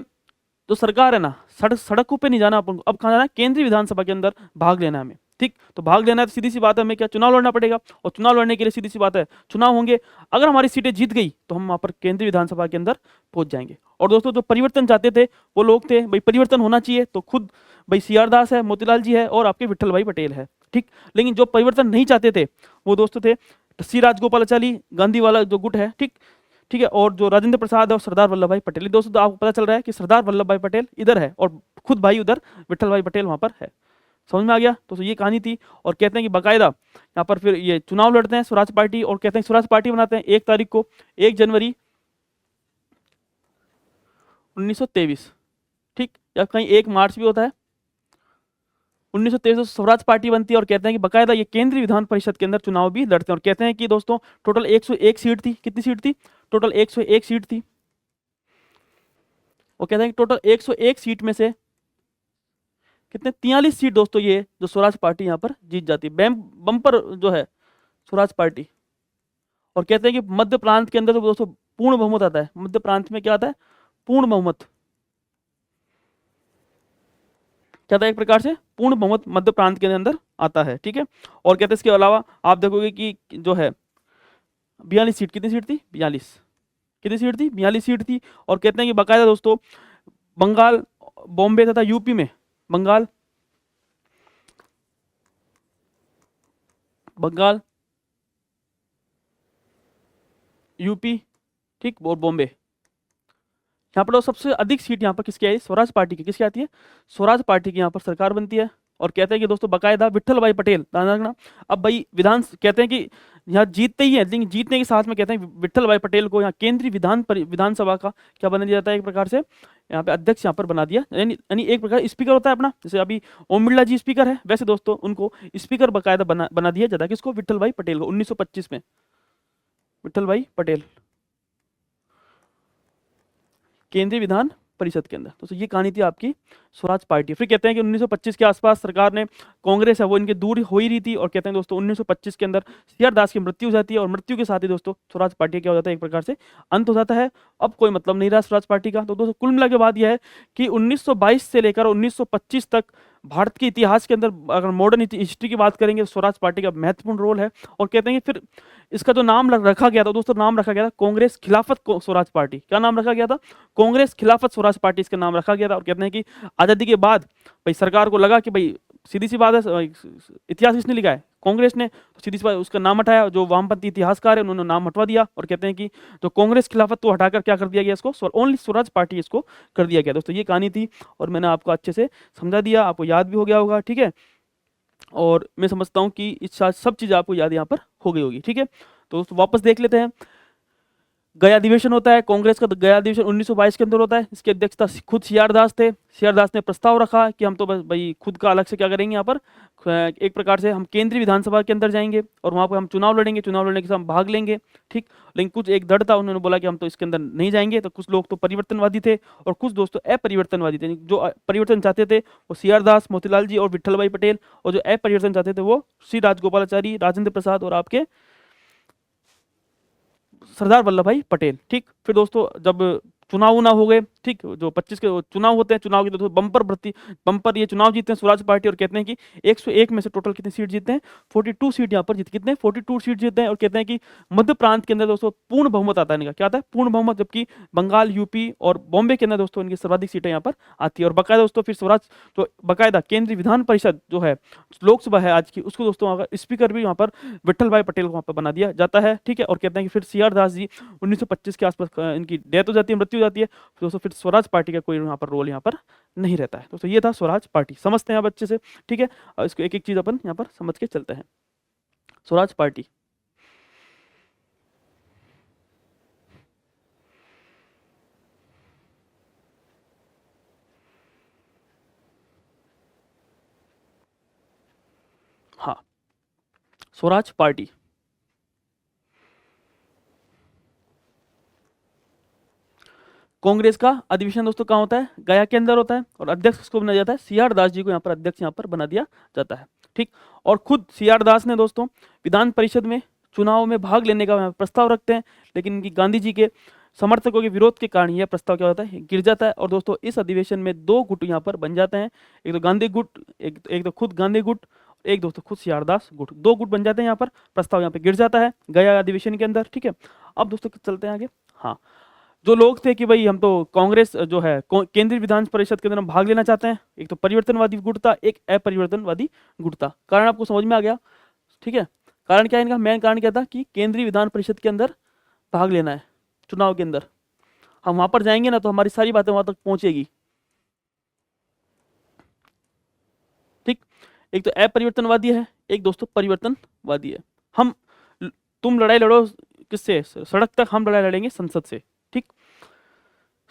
जो सरकार है ना, सड़कों पे नहीं जाना अपन, अब कहाँ जाना है, केंद्रीय विधानसभा के अंदर भाग लेना है हमें। ठीक, तो भाग लेना है तो सीधी सी बात है हमें क्या, चुनाव लड़ना पड़ेगा। और चुनाव लड़ने के लिए सीधी सी बात है चुनाव होंगे, अगर हमारी सीटें जीत गई तो हम वहाँ पर केंद्रीय विधानसभा के अंदर पहुंच जाएंगे। और दोस्तों जो परिवर्तन चाहते थे वो लोग थे, भाई परिवर्तन होना चाहिए, तो खुद भाई सी आर दास है, मोतीलाल जी है, और आपके विट्ठल भाई पटेल है। ठीक, लेकिन जो परिवर्तन नहीं चाहते थे वो दोस्तों थे सी राजगोपालाचारी, गांधी वाला जो गुट है। ठीक, ठीक है, और जो राजेंद्र प्रसाद है और सरदार वल्लभ भाई पटेल। दोस्तों तो आपको पता चल रहा है कि सरदार वल्लभ भाई पटेल इधर है और खुद भाई उधर विट्ठल भाई पटेल वहां पर है। समझ में आ गया। तो ये कहानी थी। और कहते हैं कि बाकायदा यहाँ पर फिर ये चुनाव लड़ते हैं स्वराज पार्टी, और कहते हैं स्वराज पार्टी बनाते हैं 1 तारीख को, 1 जनवरी 1923। ठीक, या कहीं 1 मार्च भी होता है, 1923 स्वराज पार्टी बनती है। और कहते हैं कि बाकायदा ये केंद्रीय विधान परिषद के अंदर चुनाव भी लड़ते हैं। और कहते हैं कि दोस्तों टोटल 101 सीट थी। कितनी सीट थी, टोटल 101 सीट थी। और कहते हैं कि टोटल 101 सीट में से कितने, 43 सीट दोस्तों ये जो स्वराज पार्टी यहाँ पर जीत जाती है, बम्पर जो है स्वराज पार्टी। और कहते हैं कि मध्य प्रांत के अंदर तो दोस्तों पूर्ण बहुमत आता है। मध्य प्रांत में क्या आता है, पूर्ण बहुमत, क्या था, एक प्रकार से पूर्ण बहुमत मध्य प्रांत के अंदर आता है। ठीक है, और कहते हैं इसके अलावा आप देखोगे कि जो है 42 सीट, कितनी सीट थी, 42, कितनी सीट थी, 42 सीट थी। और कहते हैं कि बाकायदा दोस्तों बंगाल, बॉम्बे तथा यूपी में, बंगाल, बंगाल, यूपी, ठीक, और बॉम्बे, यहाँ पर सबसे अधिक सीट यहाँ पर किसकी आई, स्वराज पार्टी की। किसकी आती है, स्वराज पार्टी की यहाँ पर सरकार बनती है। और कहते हैं कि दोस्तों बाकायदा विट्ठल भाई पटेल, ध्यान रखना। अब भाई विधान कहते हैं कि यहाँ जीतते ही है, लेकिन जीतने के साथ में कहते हैं विट्ठल भाई पटेल को यहाँ केंद्रीय विधानसभा का क्या बना दिया जाता है, एक प्रकार से यहाँ पे अध्यक्ष यहाँ पर बना दिया, यानी एक प्रकार स्पीकर होता है अपना, जैसे अभी ओम बिरला जी स्पीकर है, वैसे दोस्तों उनको स्पीकर बाकायदा बना दिया जाता है, किसको, विट्ठल भाई पटेल को 1925 में, विट्ठल भाई पटेल केंद्रीय विधान परिषद के अंदर। तो ये कहानी थी आपकी स्वराज पार्टी। फिर कहते हैं कि 1925 के आसपास सरकार ने, कांग्रेस है वो इनके दूर हो ही रही थी, और कहते हैं दोस्तों 1925 के अंदर सीआर दास की मृत्यु हो जाती है, और मृत्यु के साथ ही दोस्तों स्वराज पार्टी क्या हो जाता है, एक प्रकार से अंत हो जाता है। अब कोई मतलब नहीं रहा स्वराज पार्टी का। तो दोस्तों कुल मिला के बाद यह है कि 1922 से लेकर 1925 तक भारत के इतिहास के अंदर अगर मॉडर्न हिस्ट्री की बात करेंगे तो स्वराज पार्टी का महत्वपूर्ण रोल है। और कहते हैं कि फिर इसका जो नाम रखा गया था दोस्तों, नाम रखा गया था कांग्रेस खिलाफत स्वराज पार्टी। क्या नाम रखा गया था, कांग्रेस खिलाफत स्वराज पार्टी इसका नाम रखा गया था। और कहते हैं कि आज़ादी के बाद भाई सरकार को लगा कि भाई सीधी सी बात है, इतिहास किसने लिखा है, कांग्रेस ने, तो सीधी सी बात उसका नाम हटाया, जो वामपंथी इतिहासकार है उन्होंने नाम हटवा दिया। और कहते हैं कि जो कांग्रेस खिलाफत तो हटाकर क्या कर दिया गया, इसको ओनली स्वराज पार्टी इसको कर दिया गया। दोस्तों ये कहानी थी, और मैंने आपको अच्छे से समझा दिया, आपको याद भी हो गया होगा, ठीक है। और मैं समझता हूँ कि इस सब चीज़ आपको याद यहाँ पर हो गई होगी, ठीक है। तो दोस्तों वापस देख लेते हैं। गया अधिवेशन होता है कांग्रेस का, गया अधिवेशन 1922 के अंदर होता है। इसकी अध्यक्षता खुद सीआर दास थे। सीआर दास ने प्रस्ताव रखा कि हम तो बस भाई खुद का अलग से क्या करेंगे, यहाँ पर एक प्रकार से हम केंद्रीय विधानसभा के अंदर जाएंगे और वहाँ पर हम चुनाव लड़ेंगे, चुनाव लड़ने के साथ हम भाग लेंगे, ठीक। लेकिन कुछ एक दृढ़ था, उन्होंने बोला कि हम तो इसके अंदर नहीं जाएंगे। तो कुछ लोग तो परिवर्तनवादी थे और कुछ दोस्तों अपरिवर्तनवादी थे। जो परिवर्तन चाहते थे वो सीआर दास, मोतीलाल जी और विट्ठल भाई पटेल, और जो अपरिवर्तन चाहते थे वो श्री राजगोपालाचारी, राजेंद्र प्रसाद और आपके सरदार वल्लभ भाई पटेल, ठीक। फिर दोस्तों जब चुनाव ना हो गए, ठीक, जो 25 के चुनाव होते हैं, चुनाव के दोस्तों बम्पर ये चुनाव जीतते हैं स्वराज पार्टी। और कहते हैं कि 101 में से टोटल कितनी सीट जीतते हैं, 42 सीट यहाँ पर जीत, कितने 42 सीट जीतते हैं। और कहते हैं कि मध्य प्रांत के अंदर दोस्तों पूर्ण बहुमत आता है इनका, क्या आता है, पूर्ण बहुमत। जबकि बंगाल, यूपी और बॉम्बे के अंदर दोस्तों इनकी सर्वाधिक सीटें यहाँ पर आती है। और बाकायदा दोस्तों फिर स्वराज तो बाकायदा केंद्रीय विधान परिषद जो है लोकसभा है आज की, उसको दोस्तों स्पीकर भी वहाँ पर विट्ठल भाई पटेल को वहाँ पर बना दिया जाता है, ठीक है। और कहते हैं कि फिर सीआर दास जी 1925 के आसपास इनकी डेथ हो जाती है, मृत्यु हो जाती है। दोस्तों फिर स्वराज पार्टी का कोई यहाँ पर रोल यहाँ पर नहीं रहता है। दोस्तों ये था स्वराज पार्टी, समझते हैं आप अच्छे से, ठीक है। और इसको एक एक चीज अपन यहाँ पर समझ के चलते हैं। स्वराज पार्टी हाँ, स्वराज पार्टी कांग्रेस का अधिवेशन दोस्तों कहाँ होता है, गया के अंदर होता है। और अध्यक्ष किसको बनाया जाता है, सीआर दास जी को यहाँ पर अध्यक्ष यहाँ पर बना दिया जाता है, ठीक। और खुद सीआर दास ने दोस्तों विधान परिषद में चुनाव में भाग लेने का प्रस्ताव रखते हैं, लेकिन इनकी गांधी जी के समर्थकों के विरोध के कारण यह प्रस्ताव क्या होता है, गिर जाता है। और दोस्तों इस अधिवेशन में दो गुट यहाँ पर बन जाते हैं, एक तो गांधी गुट, एक तो खुद गांधी गुट, एक दोस्तों खुद सीआर दास गुट, दो गुट बन जाते हैं यहाँ पर। प्रस्ताव यहाँ पे गिर जाता है गया अधिवेशन के अंदर, ठीक है। अब दोस्तों चलते हैं आगे। हाँ, जो लोग थे कि भाई हम तो कांग्रेस जो है केंद्रीय विधान परिषद के अंदर हम भाग लेना चाहते हैं, एक तो परिवर्तनवादी गुट था, एक अपरिवर्तनवादी गुट था। कारण आपको समझ में आ गया, ठीक है। कारण क्या है इनका, मेन कारण क्या था कि केंद्रीय विधान परिषद के अंदर भाग लेना है चुनाव के अंदर, हम वहां पर जाएंगे ना तो हमारी सारी बातें वहां तक पहुंचेगी, ठीक। एक तो अपरिवर्तनवादी है, एक दोस्तों परिवर्तनवादी है। हम तुम लड़ाई लड़ो किससे, सड़क तक, हम लड़ाई लड़ेंगे संसद से, ठीक।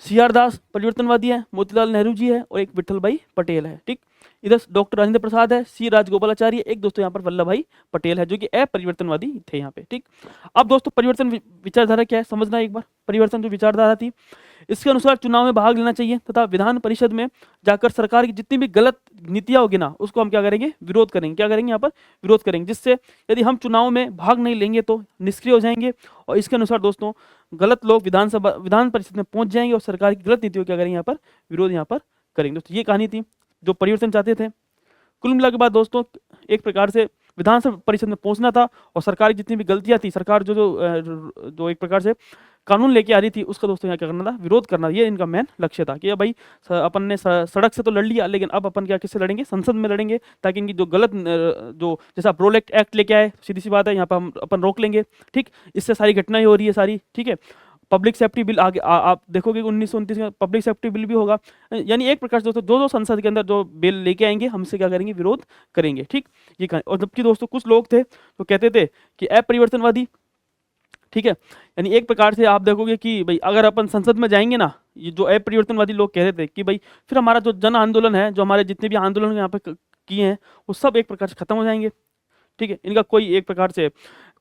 सीआर दास परिवर्तनवादी है, मोतीलाल नेहरू जी है और एक विट्ठल भाई पटेल है, ठीक। इधर डॉक्टर राजेंद्र प्रसाद है, सी राजगोपालाचारी, एक दोस्तों यहाँ पर वल्लभ भाई पटेल है जो कि अपरिवर्तनवादी थे यहाँ पे, ठीक। अब दोस्तों परिवर्तन विचारधारा क्या है समझना एक बार। परिवर्तन जो विचारधारा थी इसके अनुसार चुनाव में भाग लेना चाहिए तथा विधान परिषद में जाकर सरकार की जितनी भी गलत नीतियां होगी ना उसको हम क्या करेंगे, विरोध करेंगे। क्या करेंगे यहाँ पर, विरोध करेंगे, जिससे यदि हम चुनाव में भाग नहीं लेंगे तो निष्क्रिय हो जाएंगे। और इसके अनुसार दोस्तों गलत लोग विधान परिषद में पहुंच जाएंगे और सरकार की गलत नीतियों क्या करेंगे यहाँ पर, विरोध यहाँ पर करेंगे। दोस्तों ये कहानी थी जो परिवर्तन चाहते थे। कुल मिला के बाद दोस्तों एक प्रकार से विधानसभा परिषद में पहुंचना था और सरकार की जितनी भी गलतियां थी, सरकार जो एक प्रकार से कानून लेके आ रही थी उसका दोस्तों यहाँ क्या करना था, विरोध करना। ये इनका मेन लक्ष्य था कि भाई अपन ने सड़क से तो लड़ लिया, लेकिन अब अपन क्या किससे लड़ेंगे, संसद में लड़ेंगे, ताकि इनकी जो गलत जो जैसा प्रोल एक्ट लेके आए, सीधी सी बात है यहाँ पर हम अपन रोक लेंगे, ठीक। इससे सारी घटनाएं हो रही है सारी, ठीक है। पब्लिक सेफ्टी बिल आगे आप देखोगे 1929 में पब्लिक सेफ्टी बिल भी होगा। यानी एक प्रकार से दोस्तों जो संसद के अंदर जो बिल लेके आएंगे हमसे क्या करेंगे, विरोध करेंगे। ठीक, ये और जबकि दोस्तों कुछ लोग थे तो कहते थे कि अपरिवर्तनवादी, ठीक है, यानी एक प्रकार से आप देखोगे कि भाई अगर अपन संसद में जाएंगे ना, ये जो अपरिवर्तनवादी लोग कह रहे थे कि भाई फिर हमारा जो जन आंदोलन है, जो हमारे जितने भी आंदोलन यहाँ पे किए हैं वो सब एक प्रकार से खत्म हो जाएंगे। ठीक है, इनका कोई एक प्रकार से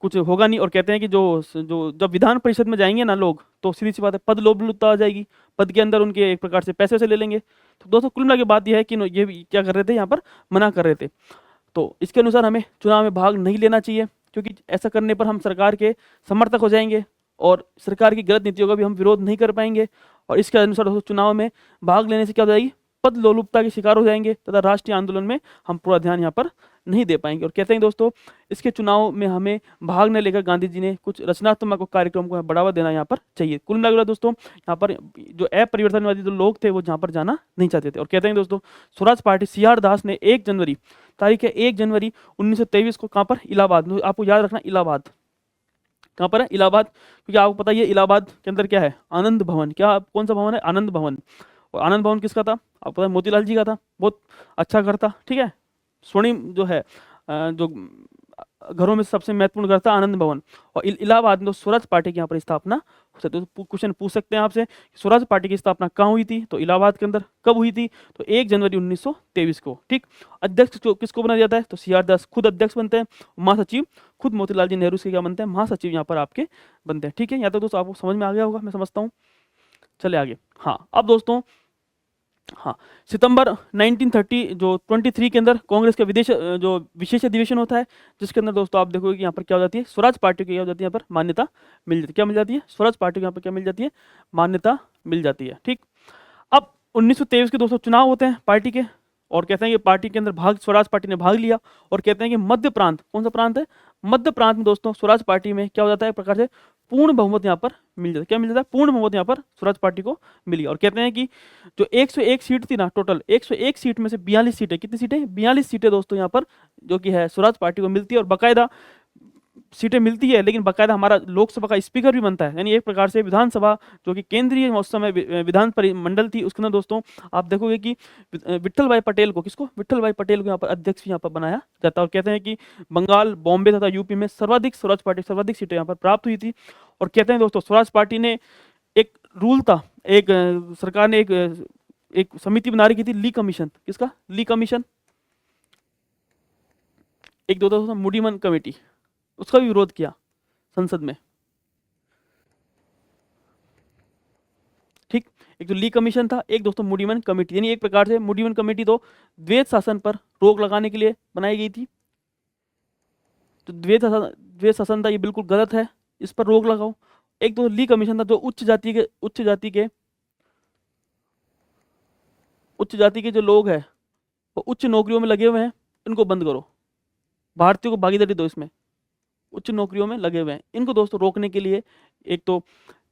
कुछ होगा नहीं। और कहते हैं कि जो जो जब विधान परिषद में जाएंगे ना लोग, तो सीधी सी बात है पद लोलुपता आ जाएगी, पद के अंदर उनके एक प्रकार से पैसे से ले लेंगे। तो दोस्तों कुल मिला के बात यह है कि ये क्या कर रहे थे, यहाँ पर मना कर रहे थे। तो इसके अनुसार हमें चुनाव में भाग नहीं लेना चाहिए, क्योंकि ऐसा करने पर हम सरकार के समर्थक हो जाएंगे और सरकार की गलत नीतियों का भी हम विरोध नहीं कर पाएंगे। और इसके अनुसार दोस्तों चुनाव में भाग लेने से क्या हो जाएगी, पद लोलुपता के शिकार हो जाएंगे तथा राष्ट्रीय आंदोलन में हम पूरा ध्यान यहाँ पर नहीं दे पाएंगे। और कहते हैं दोस्तों इसके चुनाव में हमें भाग न लेकर गांधी जी ने कुछ रचनात्मक कार्यक्रम को बढ़ावा देना यहाँ पर चाहिए। कुल मिलाकर दोस्तों यहाँ पर जो अपरिवर्तनवादी जो लोग थे वो जहाँ पर जाना नहीं चाहते थे। और कहते हैं दोस्तों स्वराज पार्टी CR दास ने 1 जनवरी तारीख है 1 जनवरी 1923 को कहाँ पर, इलाहाबाद, आपको याद रखना इलाहाबाद कहाँ पर है, इलाहाबाद, क्योंकि आपको पता ही है इलाहाबाद के अंदर क्या है, आनंद भवन। क्या कौन सा भवन है, आनंद भवन। और आनंद भवन किसका था, आपको पता है मोतीलाल जी का था, बहुत अच्छा घर था। ठीक है, स्वर्णिम जो है जो घरों में सबसे महत्वपूर्ण घर था आनंद भवन। और इलाहाबाद में स्वराज पार्टी की यहाँ पर स्थापना हो सकती है। तो क्वेश्चन पूछ सकते हैं आपसे स्वराज पार्टी की स्थापना कहाँ हुई थी, तो इलाहाबाद के अंदर। कब हुई थी, तो 1 जनवरी 1923 को। ठीक, अध्यक्ष किसको बनाया जाता है, तो CR दास खुद अध्यक्ष बनते हैं, महासचिव खुद मोतीलाल जी नेहरू से क्या बनते हैं, महासचिव यहाँ पर आपके बनते हैं। ठीक है, यहाँ तक दोस्तों आपको समझ में आ गया होगा मैं समझता हूँ। चले आगे। हाँ, अब दोस्तों हाँ, सितंबर 1930 जो 23 के अंदर कांग्रेस का जो विशेष अधिवेशन होता है, जिसके अंदर दोस्तों आप देखोगे कि यहाँ पर क्या हो जाती है, स्वराज पार्टी को क्या हो जाती है, यहाँ पर मान्यता मिल जाती है। क्या मिल जाती है, स्वराज पार्टी को यहाँ पर क्या मिल जाती है, मान्यता मिल जाती है। ठीक, अब 1923 के दोस्तों चुनाव होते हैं पार्टी के, और कहते हैं कि पार्टी के अंदर स्वराज पार्टी ने भाग लिया। और कहते हैं कि मध्य प्रांत, कौन सा प्रांत है, मध्य प्रांत में दोस्तों स्वराज पार्टी में क्या हो जाता है, एक प्रकार से पूर्ण बहुमत यहाँ पर मिल जाता है। क्या मिल जाता है, पूर्ण बहुमत यहाँ पर स्वराज पार्टी को मिली। और कहते हैं कि जो 101 सीट थी ना, टोटल 101 सीट में से 42 सीटें, कितनी सीटें, 42 सीटें दोस्तों यहाँ पर जो कि है स्वराज पार्टी को मिलती है। और बाकायदा सीटें मिलती है, लेकिन बाकायदा हमारा लोकसभा का स्पीकर भी बनता है। यानी एक प्रकार से विधानसभा जो कि केंद्रीय उस समय विधान मंडल थी, उसके अंदर दोस्तों आप देखोगे कि विट्ठल भाई पटेल को, किसको, विट्ठल भाई पटेल को यहाँ पर अध्यक्ष यहाँ पर बनाया जाता है। और कहते हैं कि बंगाल, बॉम्बे तथा यूपी में सर्वाधिक स्वराज पार्टी सर्वाधिक सीटें यहाँ पर प्राप्त हुई थी। और कहते हैं दोस्तों स्वराज पार्टी ने एक रूल था, एक सरकार ने एक समिति बना रखी थी, ली कमीशन। किसका, ली कमीशन, एक दोस्तों मुडीमन कमेटी, उसका भी विरोध किया संसद में। ठीक, एक तो ली कमीशन था, एक दोस्तों मुडीमन कमेटी। यानी एक प्रकार से मुडीमन कमेटी तो द्वैत शासन पर रोक लगाने के लिए बनाई गई थी। तो द्वैत शासन था, ये बिल्कुल गलत है, इस पर रोक लगाओ। एक तो ली कमीशन था जो उच्च जाति के जो लोग हैं वो उच्च नौकरियों में लगे हुए हैं, इनको बंद करो, भारतीयों को भागीदारी दो, इसमें उच्च नौकरियों में लगे हुए हैं, इनको दोस्तों रोकने के लिए एक तो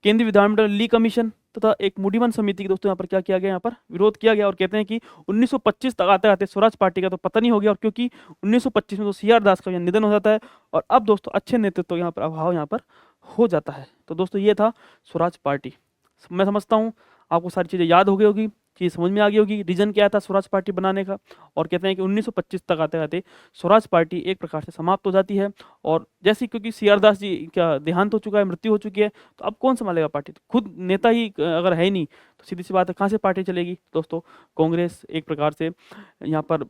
केंद्रीय विधानमंडल ली कमीशन तथा एक मुडीमन समिति की दोस्तों यहाँ पर क्या किया गया, यहाँ पर विरोध किया गया। और कहते हैं कि 1925 तक आते आते स्वराज पार्टी का तो पतन ही हो गया। और क्योंकि 1925 में तो CR दास का निधन हो जाता है, और अब दोस्तों अच्छे नेतृत्व यहाँ पर अभाव यहाँ पर हो जाता है। तो दोस्तों ये था स्वराज पार्टी। मैं समझता हूँ आपको सारी चीज़ें याद हो गई होगी, चीज़ समझ में आ गई होगी, रीजन क्या था स्वराज पार्टी बनाने का। और कहते हैं कि 1925 तक आते आते स्वराज पार्टी एक प्रकार से समाप्त हो जाती है। और जैसे क्योंकि CR दास जी का देहांत हो चुका है, मृत्यु हो चुकी है, तो अब कौन संभालेगा पार्टी, खुद नेता ही अगर है नहीं तो सीधी सी बात है कहाँ से पार्टी चलेगी दोस्तों। कांग्रेस एक प्रकार से यहाँ पर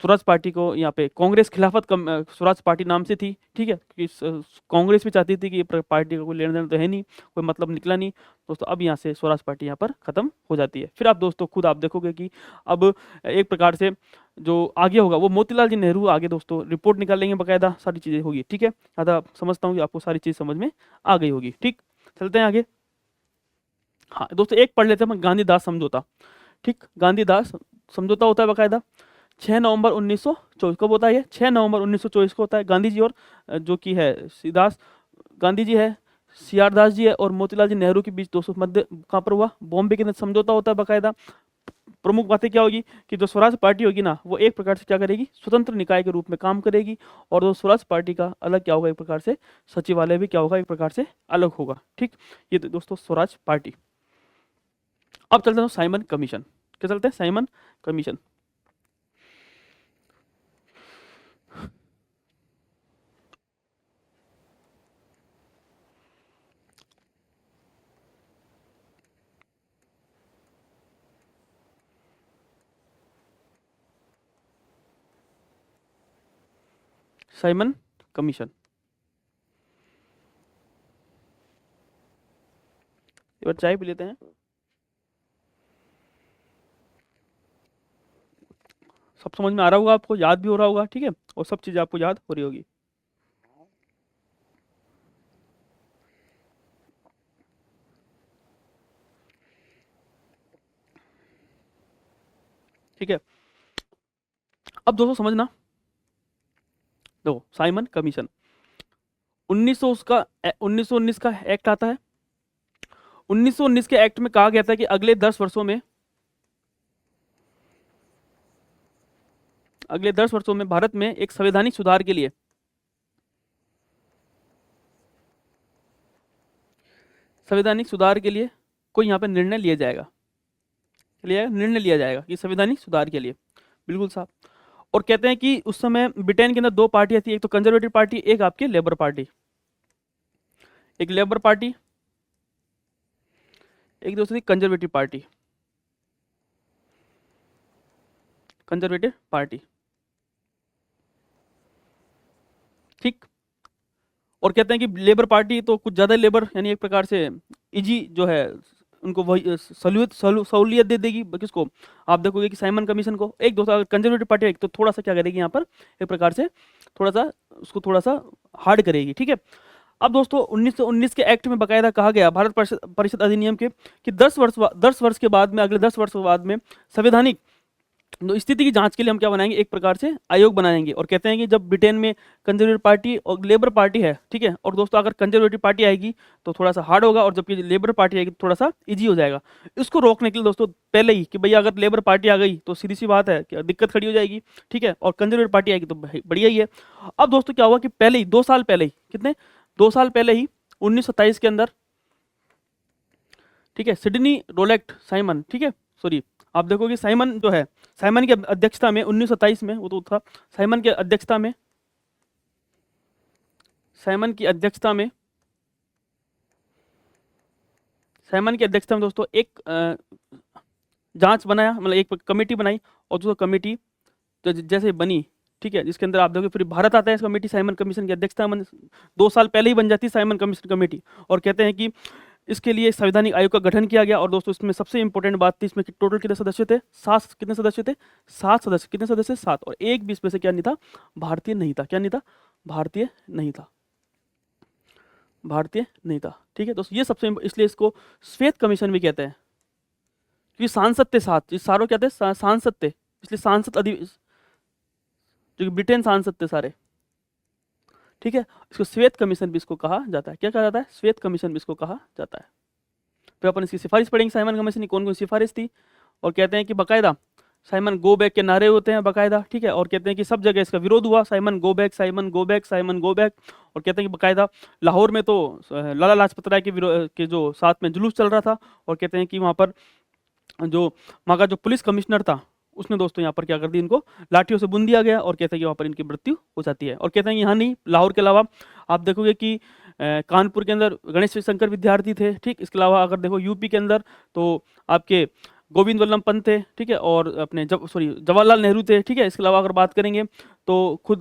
स्वराज पार्टी को, यहाँ पे कांग्रेस खिलाफत स्वराज पार्टी नाम से थी। ठीक है, क्योंकि कांग्रेस भी चाहती थी कि पार्टी का कोई लेन देन तो है नहीं, कोई मतलब निकला नहीं दोस्तों। अब यहाँ से स्वराज पार्टी यहाँ पर खत्म हो जाती है। फिर आप दोस्तों खुद आप देखोगे कि अब एक प्रकार से जो आगे होगा वो मोतीलाल जी नेहरू आगे दोस्तों रिपोर्ट निकाल लेंगे, बाकायदा सारी चीज़ें होगी। ठीक है, ज़्यादा समझता हूँ कि आपको सारी चीज़ समझ में आ गई होगी। ठीक, चलते हैं आगे। हाँ दोस्तों, एक पढ़ लेते हैं गांधीदास समझौता। ठीक, गांधीदास समझौता होता है बाकायदा 6 नवंबर 1924। कब होता है ये, 6 नवंबर 1924 को होता है। गांधी जी और जो कि है सीदास गांधी जी है, CR दास जी है और मोतीलाल जी नेहरू के बीच दोस्तों मध्य कहाँ पर हुआ, बॉम्बे के अंदर समझौता होता है बाकायदा। प्रमुख बातें क्या होगी कि जो स्वराज पार्टी होगी ना, वो एक प्रकार से क्या करेगी, स्वतंत्र निकाय के रूप में काम करेगी। और जो स्वराज पार्टी का अलग क्या होगा, एक प्रकार से सचिवालय भी क्या होगा, एक प्रकार से अलग होगा। ठीक, ये तो दोस्तों स्वराज पार्टी। अब चलते हैं साइमन कमीशन। क्या चलते हैं, साइमन कमीशन। साइमन कमीशन, एक बार चाय पी लेते हैं। सब समझ में आ रहा होगा आपको, याद भी हो रहा होगा, ठीक है, और सब चीज़ें आपको याद हो रही होगी। ठीक है, अब दोस्तों समझना, देखो साइमन कमीशन 1919 का एक्ट आता है। 1919 के एक्ट में कहा गया था कि अगले 10 वर्षों में, भारत में एक संवैधानिक सुधार के लिए, कोई यहाँ पे निर्णय लिया जाएगा, निर्णय लिया जाएगा कि संवैधानिक सुधार के लिए, बिल्कुल साहब। और कहते हैं कि उस समय ब्रिटेन के अंदर दो पार्टियां थी, एक तो कंजर्वेटिव पार्टी, एक आपकी लेबर पार्टी। एक लेबर पार्टी, एक दूसरी कंजर्वेटिव पार्टी, कंजर्वेटिव पार्टी। ठीक, और कहते हैं कि लेबर पार्टी तो कुछ ज़्यादा लेबर, यानी एक प्रकार से इजी जो है, उनको वही सहूलियत दे देगी। किसको, आप देखोगे कि साइमन कमीशन को। एक दोस्तों कंजर्वेटिव पार्टी एक तो थोड़ा सा क्या करेगी यहाँ पर, एक प्रकार से थोड़ा सा उसको थोड़ा सा हार्ड करेगी। ठीक है, अब दोस्तों 1919 के एक्ट में बकायदा कहा गया, भारत परिषद अधिनियम के, कि 10 वर्ष के बाद में, अगले 10 वर्ष के बाद में संवैधानिक स्थिति की जांच के लिए हम क्या बनाएंगे, एक प्रकार से आयोग बनाएंगे। और कहते हैं कि जब ब्रिटेन में कंजर्वेटिव पार्टी और लेबर पार्टी है, ठीक है, और दोस्तों अगर कंजर्वेटिव पार्टी आएगी तो थोड़ा सा हार्ड होगा, और जबकि लेबर पार्टी आएगी तो थोड़ा सा इजी हो जाएगा। इसको रोकने के लिए दोस्तों पहले ही कि भैया अगर लेबर पार्टी आ गई तो सीधी सी बात है कि दिक्कत खड़ी हो जाएगी, ठीक है, और कंजर्वेटिव पार्टी आएगी तो बढ़िया ही है। अब दोस्तों क्या हुआ कि पहले ही 2 साल पहले ही, कितने 2 साल पहले ही 1927 के अंदर, ठीक है, सिडनी रोलेक्ट साइमन, ठीक है, सॉरी, आप देखोगे साइमन जो है, साइमन की अध्यक्षता में 1927 में, वो तो था साइमन की अध्यक्षता में, दोस्तों एक जांच बनाया, मतलब एक कमेटी बनाई। और जो कमेटी तो जैसे बनी, ठीक है, जिसके अंदर आप देखोगे फिर भारत आता है इस कमेटी, साइमन कमीशन की अध्यक्षता में 2 साल पहले ही बन जाती है साइमन कमीशन कमेटी। और कहते हैं कि इसके लिए संवैधानिक आयोग का गठन किया गया। और दोस्तों इसमें सबसे इंपॉर्टेंट बात थी, इसमें टोटल कितने सदस्य थे, 7, कितने सदस्य थे, 7 सदस्य। कितने सदस्य, 7, और एक भी इसमें से क्या नहीं था, भारतीय नहीं था। क्या नहीं था, भारतीय नहीं था, भारतीय नहीं था। ठीक है दोस्तों, ये सबसे इसलिए इसको श्वेत कमीशन भी कहते हैं, क्योंकि सांसद थे 7, सारों क्या थे, सांसद थे, इसलिए सांसद जो कि ब्रिटेन सांसद थे सारे। ठीक है, इसको श्वेत कमीशन भी इसको कहा जाता है। क्या कहा जाता है, श्वेत कमीशन भी इसको कहा जाता है। फिर अपन इसकी सिफारिश पढ़ेंगे, साइमन कमीशन की कौन कौन सिफारिश थी। और कहते हैं कि बाकायदा साइमन गो बैक के नारे होते हैं बाकायदा, ठीक है, और कहते हैं कि सब जगह इसका विरोध हुआ, Simon go back, Simon go back, Simon go back. और कहते हैं कि बाकायदा लाहौर में तो लाला लाजपत राय के जो साथ में जुलूस चल रहा था। और कहते हैं कि वहाँ पर जो वहाँ का जो पुलिस कमिश्नर था, उसने दोस्तों यहाँ पर क्या कर दी, इनको लाठियों से बुन दिया गया। और कहते हैं कि वहाँ पर इनकी मृत्यु हो जाती है। और कहते हैं कि यहाँ नहीं, लाहौर के अलावा आप देखोगे कि कानपुर के अंदर गणेश शंकर विद्यार्थी थे। ठीक, इसके अलावा अगर देखो यूपी के अंदर तो आपके गोविंद वल्लभ पंत थे, ठीक है, और अपने जवाहरलाल नेहरू थे। ठीक है, इसके अलावा अगर बात करेंगे तो खुद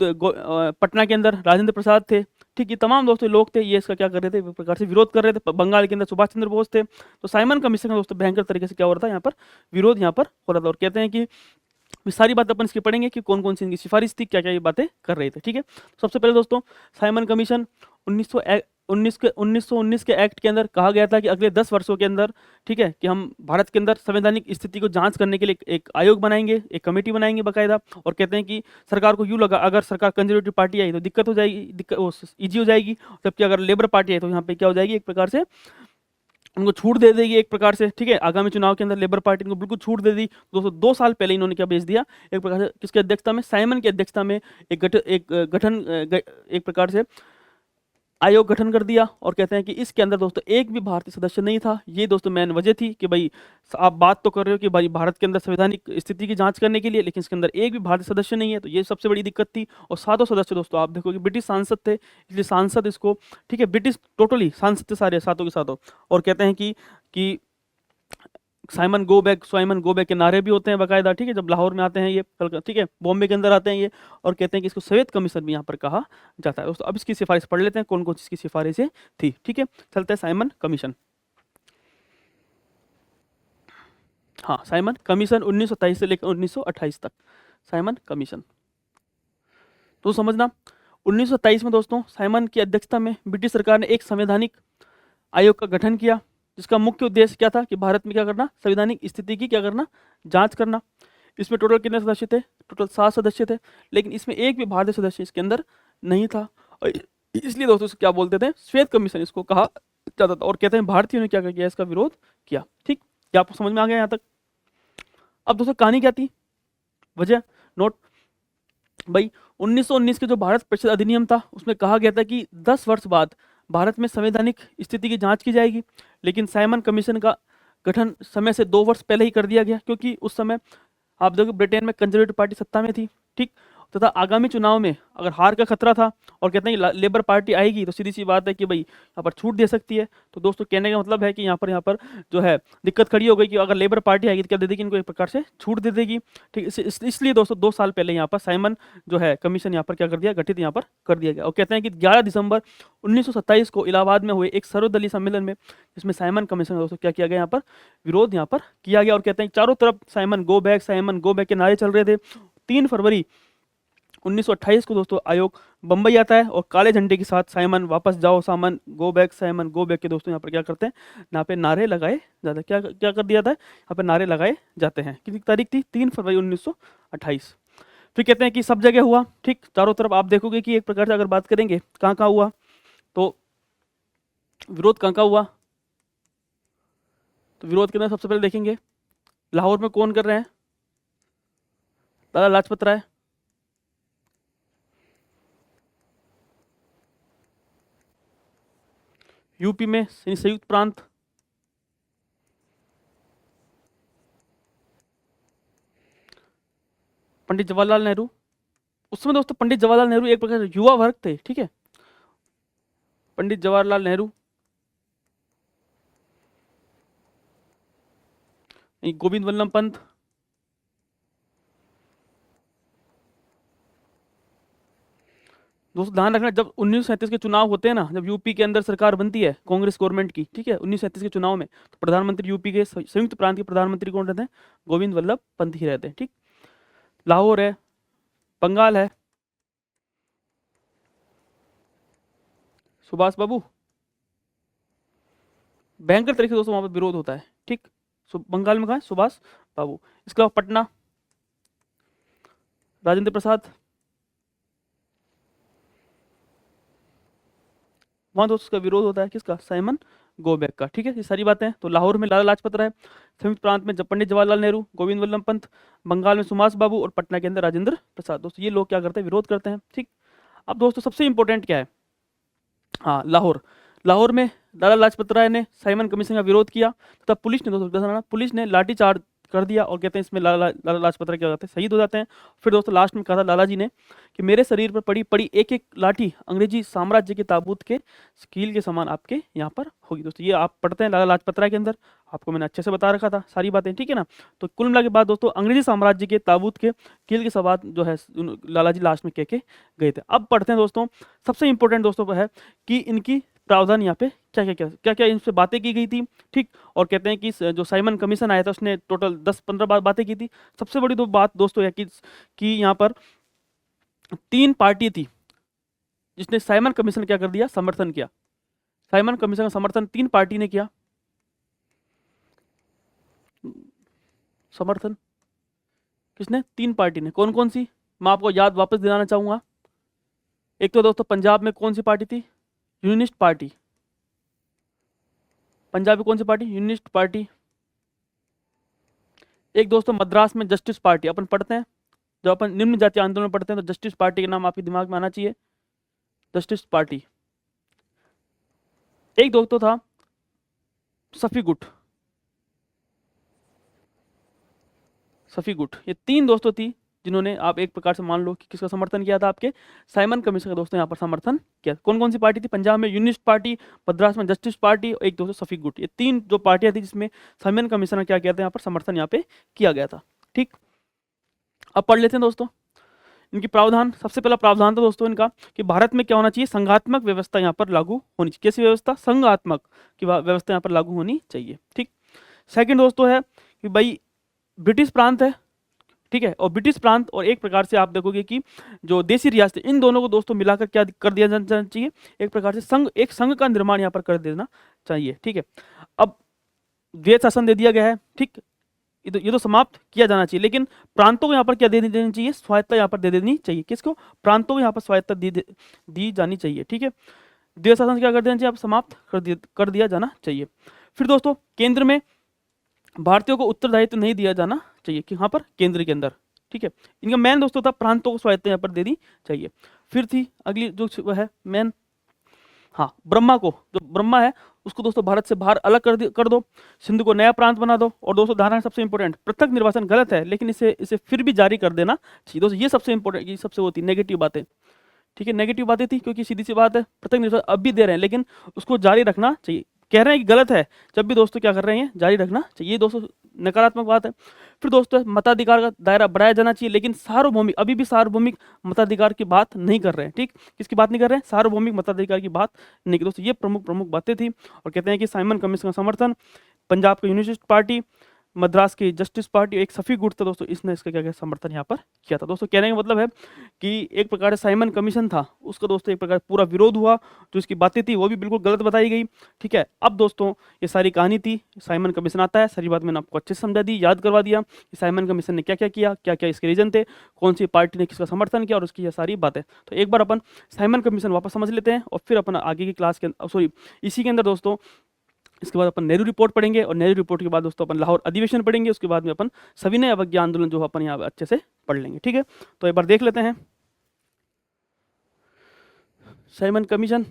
पटना के अंदर राजेंद्र प्रसाद थे। ठीक, ये तमाम दोस्तों लोग थे, ये इसका क्या कर रहे थे, एक प्रकार से विरोध कर रहे थे। बंगाल के अंदर सुभाष चंद्र बोस थे। तो साइमन कमीशन का दोस्तों भयंकर तरीके से क्या हो रहा था, यहाँ पर विरोध यहाँ पर हो रहा था। और कहते हैं कि सारी बातें अपन इसकी पढ़ेंगे कि कौन कौन सी इनकी सिफारिश थी, क्या क्या ये बातें कर रहे थे। ठीक है, सबसे पहले दोस्तों साइमन कमीशन 1919 के एक्ट के अंदर कहा गया था कि अगले 10 वर्षों के अंदर, ठीक है, कि हम भारत के अंदर संवैधानिक स्थिति को जांच करने के लिए एक आयोग बनाएंगे, एक कमेटी बनाएंगे बाकायदा। और कहते हैं कि सरकार को यूँ लगा अगर सरकार कंजर्वेटिव पार्टी आई तो दिक्कत हो जाएगी, ईजी हो जाएगी, जबकि अगर लेबर पार्टी आई तो यहाँ पे क्या हो जाएगी, एक प्रकार से उनको छूट दे देगी एक प्रकार से, ठीक है। आगामी चुनाव के अंदर लेबर पार्टी इनको बिल्कुल छूट दे दी। दोस्तों 2 साल पहले इन्होंने क्या भेज दिया, एक प्रकार से किसकी अध्यक्षता में, साइमन की अध्यक्षता में एक प्रकार से आयोग गठन कर दिया। और कहते हैं कि इसके अंदर दोस्तों एक भी भारतीय सदस्य नहीं था। ये दोस्तों मेन वजह थी कि भाई आप बात तो कर रहे हो कि भाई भारत के अंदर संवैधानिक स्थिति की जांच करने के लिए, लेकिन इसके अंदर एक भी भारतीय सदस्य नहीं है, तो ये सबसे बड़ी दिक्कत थी। और सातों सदस्य दोस्तों आप देखो कि ब्रिटिश सांसद थे, इसलिए सांसद इसको, ठीक है, ब्रिटिश टोटली सांसद थे सारे सातों के सातों। और कहते हैं कि साइमन गो बैक के नारे भी होते हैं बाकायदा, ठीक है, जब लाहौर में आते हैं ये, ठीक है, बॉम्बे के अंदर आते हैं ये। और कहते हैं कि इसको सैयद कमीशन भी यहाँ पर कहा जाता है दोस्तों। अब इसकी सिफारिश पढ़ लेते हैं, कौन कौन सी इसकी सिफारिशें थी, ठीक है। चलते हैं साइमन कमीशन। हाँ, साइमन कमीशन 1927 से लेकर 1928 तक साइमन कमीशन। तो समझना 1927 में दोस्तों साइमन की अध्यक्षता में ब्रिटिश सरकार ने एक संवैधानिक आयोग का गठन किया, जिसका मुख्य उद्देश्य क्या था कि भारत में क्या करना, संवैधानिक स्थिति की क्या करना, जांच करना। इसमें टोटल कितने सदस्य थे, टोटल 7 सदस्य थे, लेकिन इसमें एक भी भारतीय सदस्य इसके अंदर नहीं था। और इसलिए दोस्तों इसको क्या बोलते थे, श्वेत कमीशन इसको कहा जाता था। और कहते हैं भारतीयों ने क्या किया, इसका विरोध किया। ठीक, क्या आपको समझ में आ गया यहाँ तक? अब दोस्तों कहानी क्या थी, वजह नोट भाई। 1919 के जो भारत परिषद अधिनियम था उसमें कहा गया था कि 10 वर्ष बाद भारत में संवैधानिक स्थिति की जांच की जाएगी। लेकिन साइमन कमीशन का गठन समय से 2 वर्ष पहले ही कर दिया गया, क्योंकि उस समय आप देखो ब्रिटेन में कंजर्वेटिव पार्टी सत्ता में थी, ठीक, तथा आगामी चुनाव में अगर हार का खतरा था। और कहते हैं कि लेबर पार्टी आएगी तो सीधी सी बात है कि भाई यहाँ पर छूट दे सकती है। तो दोस्तों कहने का मतलब है कि यहाँ पर जो है दिक्कत खड़ी हो गई कि अगर लेबर पार्टी आएगी तो क्या दे देगी, इनको एक प्रकार से छूट दे देगी। ठीक, इसलिए दोस्तों 2 साल पहले यहाँ पर साइमन जो है कमीशन यहाँ पर क्या कर दिया, गठित यहाँ पर कर दिया गया। और कहते हैं कि 11 दिसंबर 1927 को इलाहाबाद में हुए एक सर्वदलीय सम्मेलन में, जिसमें साइमन कमीशन दोस्तों क्या किया गया, यहाँ पर विरोध यहाँ पर किया गया। और कहते हैं चारों तरफ साइमन गो बैक के नारे चल रहे थे। 3 फरवरी 1928 को दोस्तों आयोग बंबई आता है और काले झंडे के साथ साइमन वापस जाओ, साइमन गो बैक के दोस्तों यहाँ पर क्या करते हैं, यहाँ पे नारे लगाए जाते हैं। क्या क्या कर दिया था, यहाँ पे नारे लगाए जाते हैं। कितनी तारीख थी, 3 फरवरी 1928। फिर कहते हैं कि सब जगह हुआ, ठीक, चारों तरफ आप देखोगे कि एक प्रकार से अगर बात करेंगे कहाँ कहाँ हुआ, तो विरोध कहाँ कहाँ हुआ। तो विरोध के अंदर सबसे पहले देखेंगे लाहौर में कौन कर रहे हैं, लाला लाजपत राय। यूपी में संयुक्त प्रांत, पंडित जवाहरलाल नेहरू। उस समय दोस्तों पंडित जवाहरलाल नेहरू एक प्रकार युवा वर्ग थे, ठीक है, पंडित जवाहरलाल नेहरू। गोविंद वल्लभ पंत, दोस्तों ध्यान रखना जब 1937 के चुनाव होते हैं ना, जब यूपी के अंदर सरकार बनती है कांग्रेस गवर्नमेंट की, ठीक है, 1937 के चुनाव में, तो प्रधानमंत्री यूपी के संयुक्त प्रांत के प्रधानमंत्री कौन रहते हैं, गोविंद वल्लभ पंत ही रहते हैं। ठीक, लाहौर है, बंगाल है, सुभाष बाबू। भयंकर तरीके से दोस्तों वहां पर विरोध होता है, ठीक, बंगाल में कहा है सुभाष बाबू। इसके अलावा पटना, राजेंद्र प्रसाद, वहां दोस्तों का विरोध होता है, किसका, साइमन गो बैक का। ठीक है, ये सारी बातें। तो लाहौर में लाला लाजपत राय, संयुक्त प्रांत में पंडित जवाहरलाल नेहरू, गोविंद वल्लभ पंत, बंगाल में सुभाष बाबू और पटना के अंदर राजेंद्र प्रसाद। दोस्तों ये लोग क्या करते हैं, विरोध करते हैं। ठीक, अब दोस्तों सबसे इंपॉर्टेंट क्या है, हाँ, लाहौर में लाला लाजपत राय ने साइमन कमीशन का विरोध किया, तब पुलिस ने दोस्तों पुलिस ने लाठीचार्ज कर दिया। और कहते हैं इसमें लाला लाजपत राय क्या हो जाते हैं, शहीद हो जाते हैं। फिर दोस्तों लास्ट में कहा था लाला जी ने कि मेरे शरीर पर पड़ी पड़ी एक एक लाठी अंग्रेजी साम्राज्य के ताबूत के कील के समान आपके यहाँ पर होगी। दोस्तों ये आप पढ़ते हैं लाला लाजपत राय के अंदर, आपको मैंने अच्छे से बता रखा था सारी बातें, ठीक है ना। तो कुल मिला के बाद दोस्तों अंग्रेजी साम्राज्य के ताबूत के कील के समान जो है लाला जी लास्ट में कह के गए थे। अब पढ़ते हैं दोस्तों, सबसे इंपॉर्टेंट दोस्तों है कि इनकी प्रावधान यहाँ पे क्या क्या इनसे बातें की गई थी। ठीक, और कहते हैं कि जो साइमन कमीशन आया था उसने टोटल 10-15 बातें की थी। सबसे बड़ी बात दोस्तों है कि यहाँ पर 3 पार्टी थी जिसने साइमन कमीशन क्या कर दिया, समर्थन किया। साइमन कमीशन का समर्थन 3 पार्टी ने किया। समर्थन किसने, 3 पार्टी ने। कौन कौन सी, मैं आपको याद वापस दिलाना चाहूंगा। एक तो दोस्तों पंजाब में कौन सी पार्टी थी, यूनिस्ट पार्टी। पंजाब में कौन सी पार्टी? Unionist party. एक दोस्तों मद्रास में जस्टिस पार्टी अपन पढ़ते हैं, जब अपन निम्न जातीय आंदोलन पढ़ते हैं तो जस्टिस पार्टी का नाम आपके दिमाग में आना चाहिए, जस्टिस पार्टी। एक दोस्तों था सफी गुट, सफी गुट। ये तीन दोस्तों थी जिन्होंने, आप एक प्रकार से मान लो कि किसका समर्थन किया था? आपके साइमन कमीशन का दोस्तों यहाँ पर समर्थन किया। कौन कौन सी पार्टी थी? पंजाब में यूनिस्ट पार्टी, मद्रास में जस्टिस पार्टी और एक दोस्तों सफी गुट। ये तीन जो पार्टियां थी जिसमें साइमन कमीशन ने क्या किया था? यहाँ पर समर्थन यहाँ पे किया गया था। ठीक, अब पढ़ लेते हैं दोस्तों इनकी प्रावधान। सबसे पहला प्रावधान था दोस्तों इनका कि भारत में क्या होना चाहिए? संघात्मक व्यवस्था यहाँ पर लागू होनी चाहिए। कैसी व्यवस्था? संघात्मक की व्यवस्था यहाँ पर लागू होनी चाहिए। ठीक, सेकंड दोस्तों है कि भाई ब्रिटिश प्रांत है, ठीक है, और ब्रिटिश प्रांत और एक प्रकार से आप देखोगे कि जो देसी रियासत, इन दोनों को दोस्तों मिलाकर क्या कर दिया जाना चाहिए? एक प्रकार से संघ, एक संघ का निर्माण यहाँ पर कर देना चाहिए। ठीक है, अब द्वैत शासन दे दिया गया है। ठीक, ये तो समाप्त किया जाना चाहिए, लेकिन प्रांतों को यहाँ पर क्या दे देनी चाहिए? स्वायत्ता यहाँ पर दे देनी चाहिए। किसको? प्रांतों को यहाँ पर स्वायत्ता दी जानी चाहिए। ठीक है, द्वैत शासन क्या कर देना चाहिए? आप समाप्त कर दिया जाना चाहिए। फिर दोस्तों केंद्र में भारतीयों को उत्तरदायित्व नहीं दिया जाना चाहिए कि यहाँ पर केंद्र के अंदर। ठीक है, इनका मेन दोस्तों था प्रांतों को स्वायत्ता यहाँ पर देनी चाहिए। फिर थी अगली जो है मेन, हाँ, ब्रह्मा को, जो ब्रह्मा है उसको दोस्तों भारत से बाहर अलग कर दो, सिंधु को नया प्रांत बना दो। और दोस्तों धारणा सबसे इंपॉर्टेंट, पृथक निर्वाचन गलत है लेकिन इसे फिर भी जारी कर देना चाहिए। दोस्तों ये सबसे इंपॉर्टेंट, ये सबसे होती नेगेटिव बातें। ठीक है, नेगेटिव बातें थी क्योंकि सीधी सी बात है पृथक निर्वाचन अब भी दे रहे हैं लेकिन उसको जारी रखना चाहिए। कह रहे हैं कि गलत है, जब भी दोस्तों क्या कर रहे हैं? जारी रखना चाहिए। दोस्तों नकारात्मक बात है। फिर दोस्तों मताधिकार का दायरा बढ़ाया जाना चाहिए, लेकिन सार्वभौमिक, अभी भी सार्वभौमिक मताधिकार की बात नहीं कर रहे हैं। ठीक, किसकी बात नहीं कर रहे हैं? सार्वभौमिक मताधिकार की बात नहीं। दोस्तों ये प्रमुख बातें थी। और कहते हैं कि साइमन कमीशन का समर्थन पंजाब का यूनिस्ट पार्टी, मद्रास की जस्टिस पार्टी, एक सफी गुट था दोस्तों, इसने इसका क्या समर्थन यहाँ पर किया था। दोस्तों कहने का मतलब है कि एक प्रकार से साइमन कमीशन था उसका दोस्तों एक प्रकार पूरा विरोध हुआ, जो इसकी बातें थी वो भी बिल्कुल गलत बताई गई। ठीक है, अब दोस्तों ये सारी कहानी थी, साइमन कमीशन आता है, सारी बात मैंने आपको अच्छे से समझा दी, याद करवा दिया कि साइमन कमीशन ने क्या क्या किया, क्या क्या इसके रीजन थे, कौन सी पार्टी ने किसका समर्थन किया और उसकी ये सारी बातें। तो एक बार अपन साइमन कमीशन वापस समझ लेते हैं और फिर अपन आगे की क्लास के सॉरी इसी के अंदर दोस्तों इसके बाद अपन नेहरू रिपोर्ट पढ़ेंगे और नेहरू रिपोर्ट के बाद दोस्तों अपन लाहौर अधिवेशन पढ़ेंगे। उसके बाद में अपन सविनय अवज्ञा आंदोलन जो अपन यहाँ अच्छे से पढ़ लेंगे। ठीक है, तो एक बार देख लेते हैं साइमन कमीशन।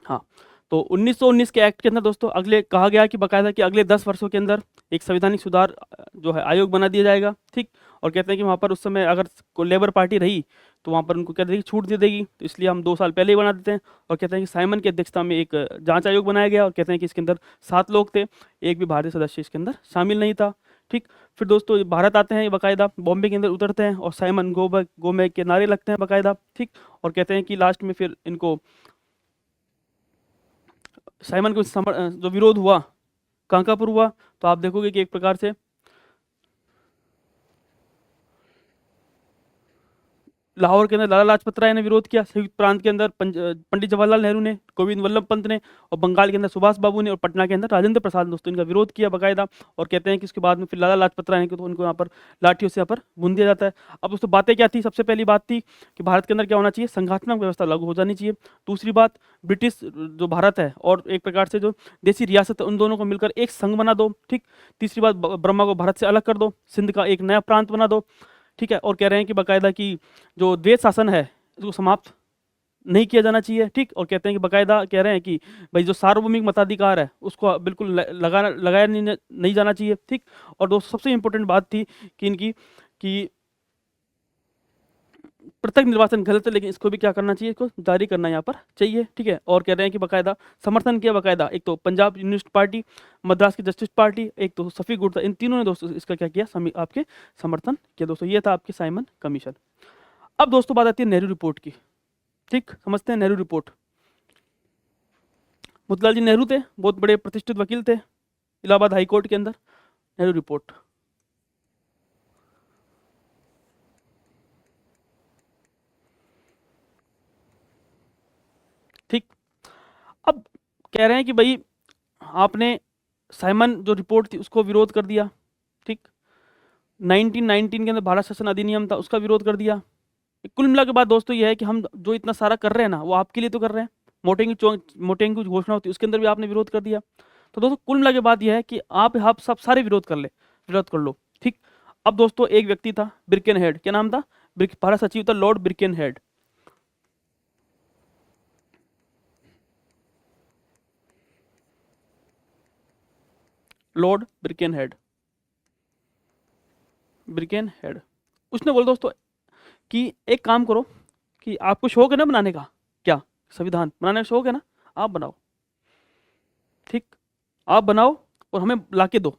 हाँ, तो 1919 के एक्ट के अंदर दोस्तों अगले कहा गया कि बाकायदा कि अगले 10 वर्षों के अंदर एक संवैधानिक सुधार जो है आयोग बना दिया जाएगा। ठीक, और कहते हैं कि वहाँ पर उस समय अगर लेबर पार्टी रही तो वहाँ पर उनको क्या देगी? छूट दे देगी। तो इसलिए हम 2 साल पहले ही बना देते हैं। और कहते हैं कि साइमन की अध्यक्षता में एक जांच आयोग बनाया गया और कहते हैं कि इसके अंदर 7 लोग थे, एक भी भारतीय सदस्य इसके अंदर शामिल नहीं था। ठीक, फिर दोस्तों भारत आते हैं बाकायदा, बॉम्बे के अंदर उतरते हैं और साइमन गो बैक के नारे लगते हैं बाकायदा। ठीक, और कहते हैं कि लास्ट में फिर इनको साइमन को जो विरोध हुआ कहाँ पर हुआ? तो आप देखोगे कि एक प्रकार से लाहौर के अंदर लाला लाजपत राय ने विरोध किया, संयुक्त प्रांत के अंदर पंडित जवाहरलाल नेहरू ने, गोविंद वल्लभ पंत ने, और बंगाल के अंदर सुभाष बाबू ने, और पटना के अंदर राजेंद्र प्रसाद दोस्तों इनका विरोध किया बाकायदा। और कहते हैं कि इसके बाद में फिर लाला लाजपत राय ने तो उनको यहाँ पर लाठियों से यहाँ पर भून दिया जाता है। अब दोस्तों बातें क्या थी? सबसे पहली बात थी कि भारत के अंदर क्या होना चाहिए? संघात्मक व्यवस्था लागू हो जानी चाहिए। दूसरी बात, ब्रिटिश जो भारत है और एक प्रकार से जो देसी रियासत है उन दोनों को मिलकर एक संघ बना दो। ठीक, तीसरी बात, ब्रह्मा को भारत से अलग कर दो, सिंध का एक नया प्रांत बना दो। ठीक है, और कह रहे हैं कि बाकायदा की जो द्वैत शासन है इसको समाप्त नहीं किया जाना चाहिए। ठीक, और कहते हैं कि बाकायदा कह रहे हैं कि भाई जो सार्वभौमिक मताधिकार है उसको बिल्कुल लगाया नहीं जाना चाहिए। ठीक, और दोस्तों सबसे इंपॉर्टेंट बात थी कि इनकी कि पृथक निर्वाचन गलत है लेकिन इसको भी क्या करना चाहिए? इसको जारी करना यहाँ पर चाहिए। ठीक है, और कह रहे हैं कि बाकायदा समर्थन किया बाकायदा एक तो पंजाब यूनिस्ट पार्टी, मद्रास की जस्टिस पार्टी, एक तो सफी गुट था, इन तीनों ने दोस्तों इसका क्या किया? आपके समर्थन किया। दोस्तों ये था आपके साइमन कमीशन। अब दोस्तों बात आती है नेहरू रिपोर्ट की। ठीक, समझते हैं नेहरू रिपोर्ट। मोतीलाल जी नेहरू थे, बहुत बड़े प्रतिष्ठित वकील थे इलाहाबाद हाई कोर्ट के अंदर। नेहरू रिपोर्ट, ठीक, अब कह रहे हैं कि भाई आपने साइमन जो रिपोर्ट थी उसको विरोध कर दिया। ठीक, 1919 के अंदर भारत शासन अधिनियम था उसका विरोध कर दिया। कुल मिला के बाद दोस्तों ये है कि हम जो इतना सारा कर रहे हैं ना वो आपके लिए तो कर रहे हैं, मोटेंगी की घोषणा होती है उसके अंदर भी आपने विरोध कर दिया। तो दोस्तों कुल मिला के बात यह है कि आप सब सारे विरोध कर लो, ठीक। अब दोस्तों एक व्यक्ति था बिर्केनहेड, क्या नाम था? भारत सचिव था लॉर्ड बिर्केनहेड। लॉर्ड बिर्केनहेड उसने बोला दोस्तों कि एक काम करो कि आपको शौक है ना बनाने का, क्या संविधान बनाने का शौक है ना, आप बनाओ, ठीक, आप बनाओ और हमें लाके दो।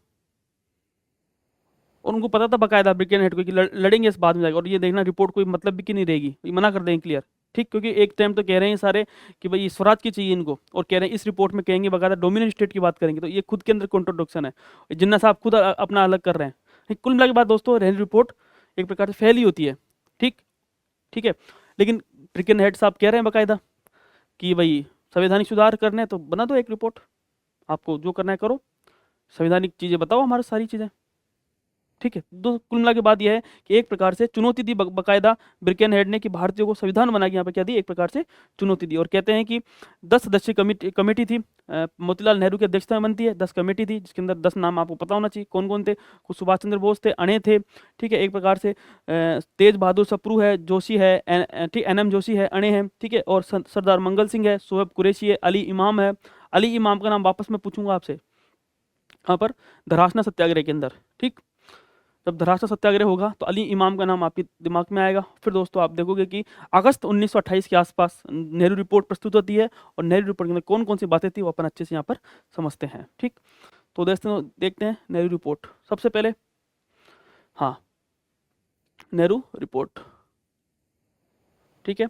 और उनको पता था बकायदा बिर्केनहेड को कि लड़ेंगे इस बात में जाएगा, और ये देखना रिपोर्ट कोई मतलब भी की नहीं रहेगी, ये मना कर देंगे क्लियर, ठीक। क्योंकि एक टाइम तो कह रहे हैं सारे कि भाई स्वराज की चाहिए इनको, और कह रहे हैं इस रिपोर्ट में कहेंगे बकायदा डोमिनेंट स्टेट की बात करेंगे, तो ये खुद के अंदर कॉन्ट्रोडिक्शन है। जिन्ना साहब खुद अपना अलग कर रहे हैं। कुल मिला के बाद दोस्तों रहरी रिपोर्ट एक प्रकार से फेल ही होती है, ठीक, ठीक है। लेकिन बिर्केनहेड साहब कह रहे हैं बकायदा कि भाई संवैधानिक सुधार करने हैं तो बना दो एक रिपोर्ट, आपको जो करना है करो, संवैधानिक चीज़ें बताओ हमारी सारी चीज़ें, ठीक है। तो कुल मिला के बात यह है कि एक प्रकार से चुनौती दी बकायदा बिर्केनहेड ने कि भारतीयों को संविधान बना के यहाँ पे क्या दी, एक प्रकार से चुनौती दी। और कहते हैं कि 10 सदस्यीय कमेटी थी, मोतीलाल नेहरू की अध्यक्षता में बनती है, 10 कमेटी थी जिसके अंदर 10 नाम आपको पता होना चाहिए कौन कौन थे। कुछ सुभाष चंद्र बोस थे, अणे थे, ठीक है, एक प्रकार से तेज बहादुर सप्रू है, जोशी है, ठीक, NM जोशी है, अणे है, ठीक है, और सरदार मंगल सिंह है, सोहेब कुरैशी है, अली इमाम है। अली इमाम का नाम वापस मैं पूछूंगा आपसे कहाँ पर, धरासना सत्याग्रह के अंदर, ठीक। जब धरासना सत्याग्रह होगा तो अली इमाम का नाम आपके दिमाग में आएगा। फिर दोस्तों आप देखोगे कि अगस्त 1928 के आसपास नेहरू रिपोर्ट प्रस्तुत होती है, और नेहरू रिपोर्ट के अंदर कौन कौन सी बातें थी वो अपन अच्छे से यहाँ पर समझते हैं, ठीक। तो दोस्तों देखते हैं नेहरू रिपोर्ट सबसे पहले। हाँ, नेहरू रिपोर्ट, ठीक है।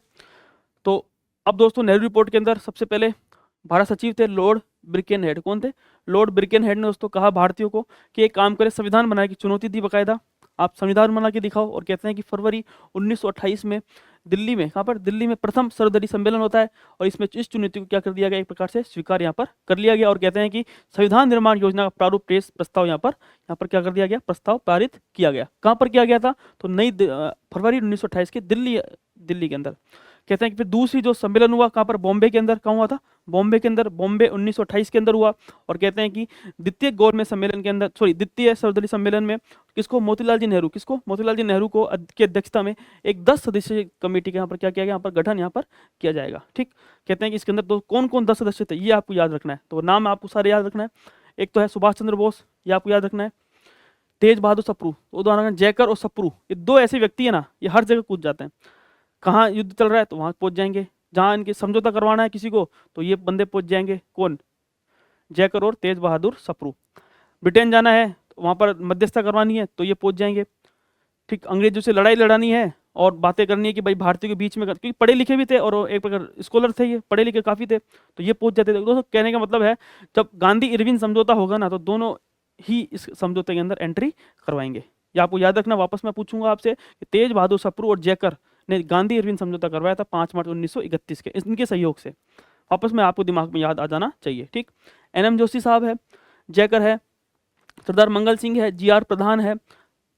तो अब दोस्तों नेहरू रिपोर्ट के अंदर सबसे पहले भारत सचिव थे लॉर्ड बिर्केनहेड। कौन थे? लॉर्ड बिर्केनहेड ने दोस्तों कहा भारतीयों को कि एक काम करें, संविधान बनाने की चुनौती दी बकायदा, आप संविधान बना के दिखाओ। और कहते हैं कि फरवरी 1928 में दिल्ली में, कहाँ पर, दिल्ली में प्रथम सर्वदलीय सम्मेलन होता है, और इसमें इस चुनौती को क्या कर दिया गया, एक प्रकार से स्वीकार यहाँ पर कर लिया गया। और कहते हैं कि संविधान निर्माण योजना का प्रारूप पेश प्रस्ताव यहाँ पर क्या कर दिया गया, प्रस्ताव पारित किया गया। कहाँ पर किया गया था? तो फरवरी 1928 के दिल्ली के अंदर। कहते हैं कि फिर दूसरी जो सम्मेलन हुआ कहाँ पर, बॉम्बे के अंदर। कहाँ हुआ था? बॉम्बे के अंदर, बॉम्बे 1928 के अंदर हुआ। और कहते हैं कि द्वितीय सर्वदलीय सम्मेलन में किसको, मोतीलाल जी नेहरू, किसको, मोतीलाल जी नेहरू को की अध्यक्षता में एक 10 सदस्यीय कमेटी का यहाँ पर क्या किया गया, यहाँ पर गठन यहाँ पर किया जाएगा, ठीक। कहते हैं कि इसके अंदर तो कौन कौन 10 सदस्य थे ये आपको याद रखना है, तो नाम आपको सारे याद रखना है। एक तो है सुभाष चंद्र बोस, ये आपको याद रखना है। तेज बहादुर सप्रू, उदाहरण जयकर और सप्रू, ये दो ऐसे व्यक्ति है ना, ये हर जगह कूद जाते हैं। कहाँ युद्ध चल रहा है तो वहां पहुंच जाएंगे, जहां इनके समझौता करवाना है किसी को तो ये बंदे पहुंच जाएंगे। कौन? जयकर और तेज बहादुर सप्रू। ब्रिटेन जाना है तो वहां पर मध्यस्थता करवानी है तो ये पहुंच जाएंगे, ठीक। अंग्रेजों से लड़ाई लड़ानी है और बातें करनी है कि भाई भारतीयों के बीच में, क्योंकि पढ़े लिखे भी थे और एक प्रकार स्कॉलर थे, ये पढ़े लिखे काफी थे, तो ये पहुंच जाते थे। दोस्तों कहने का मतलब है जब गांधी इरविन समझौता होगा ना तो दोनों ही इस समझौते के अंदर एंट्री करवाएंगे। ये आपको याद रखना, वापस मैं पूछूंगा आपसे कि तेज बहादुर सप्रू और जयकर ने गांधी इरविन समझौता करवाया था 5 मार्च 1931 के, इनके सहयोग से। वापस में आपको दिमाग में याद आ जाना चाहिए, ठीक। NM जोशी साहब है, जयकर है, सरदार मंगल सिंह है, GR प्रधान है,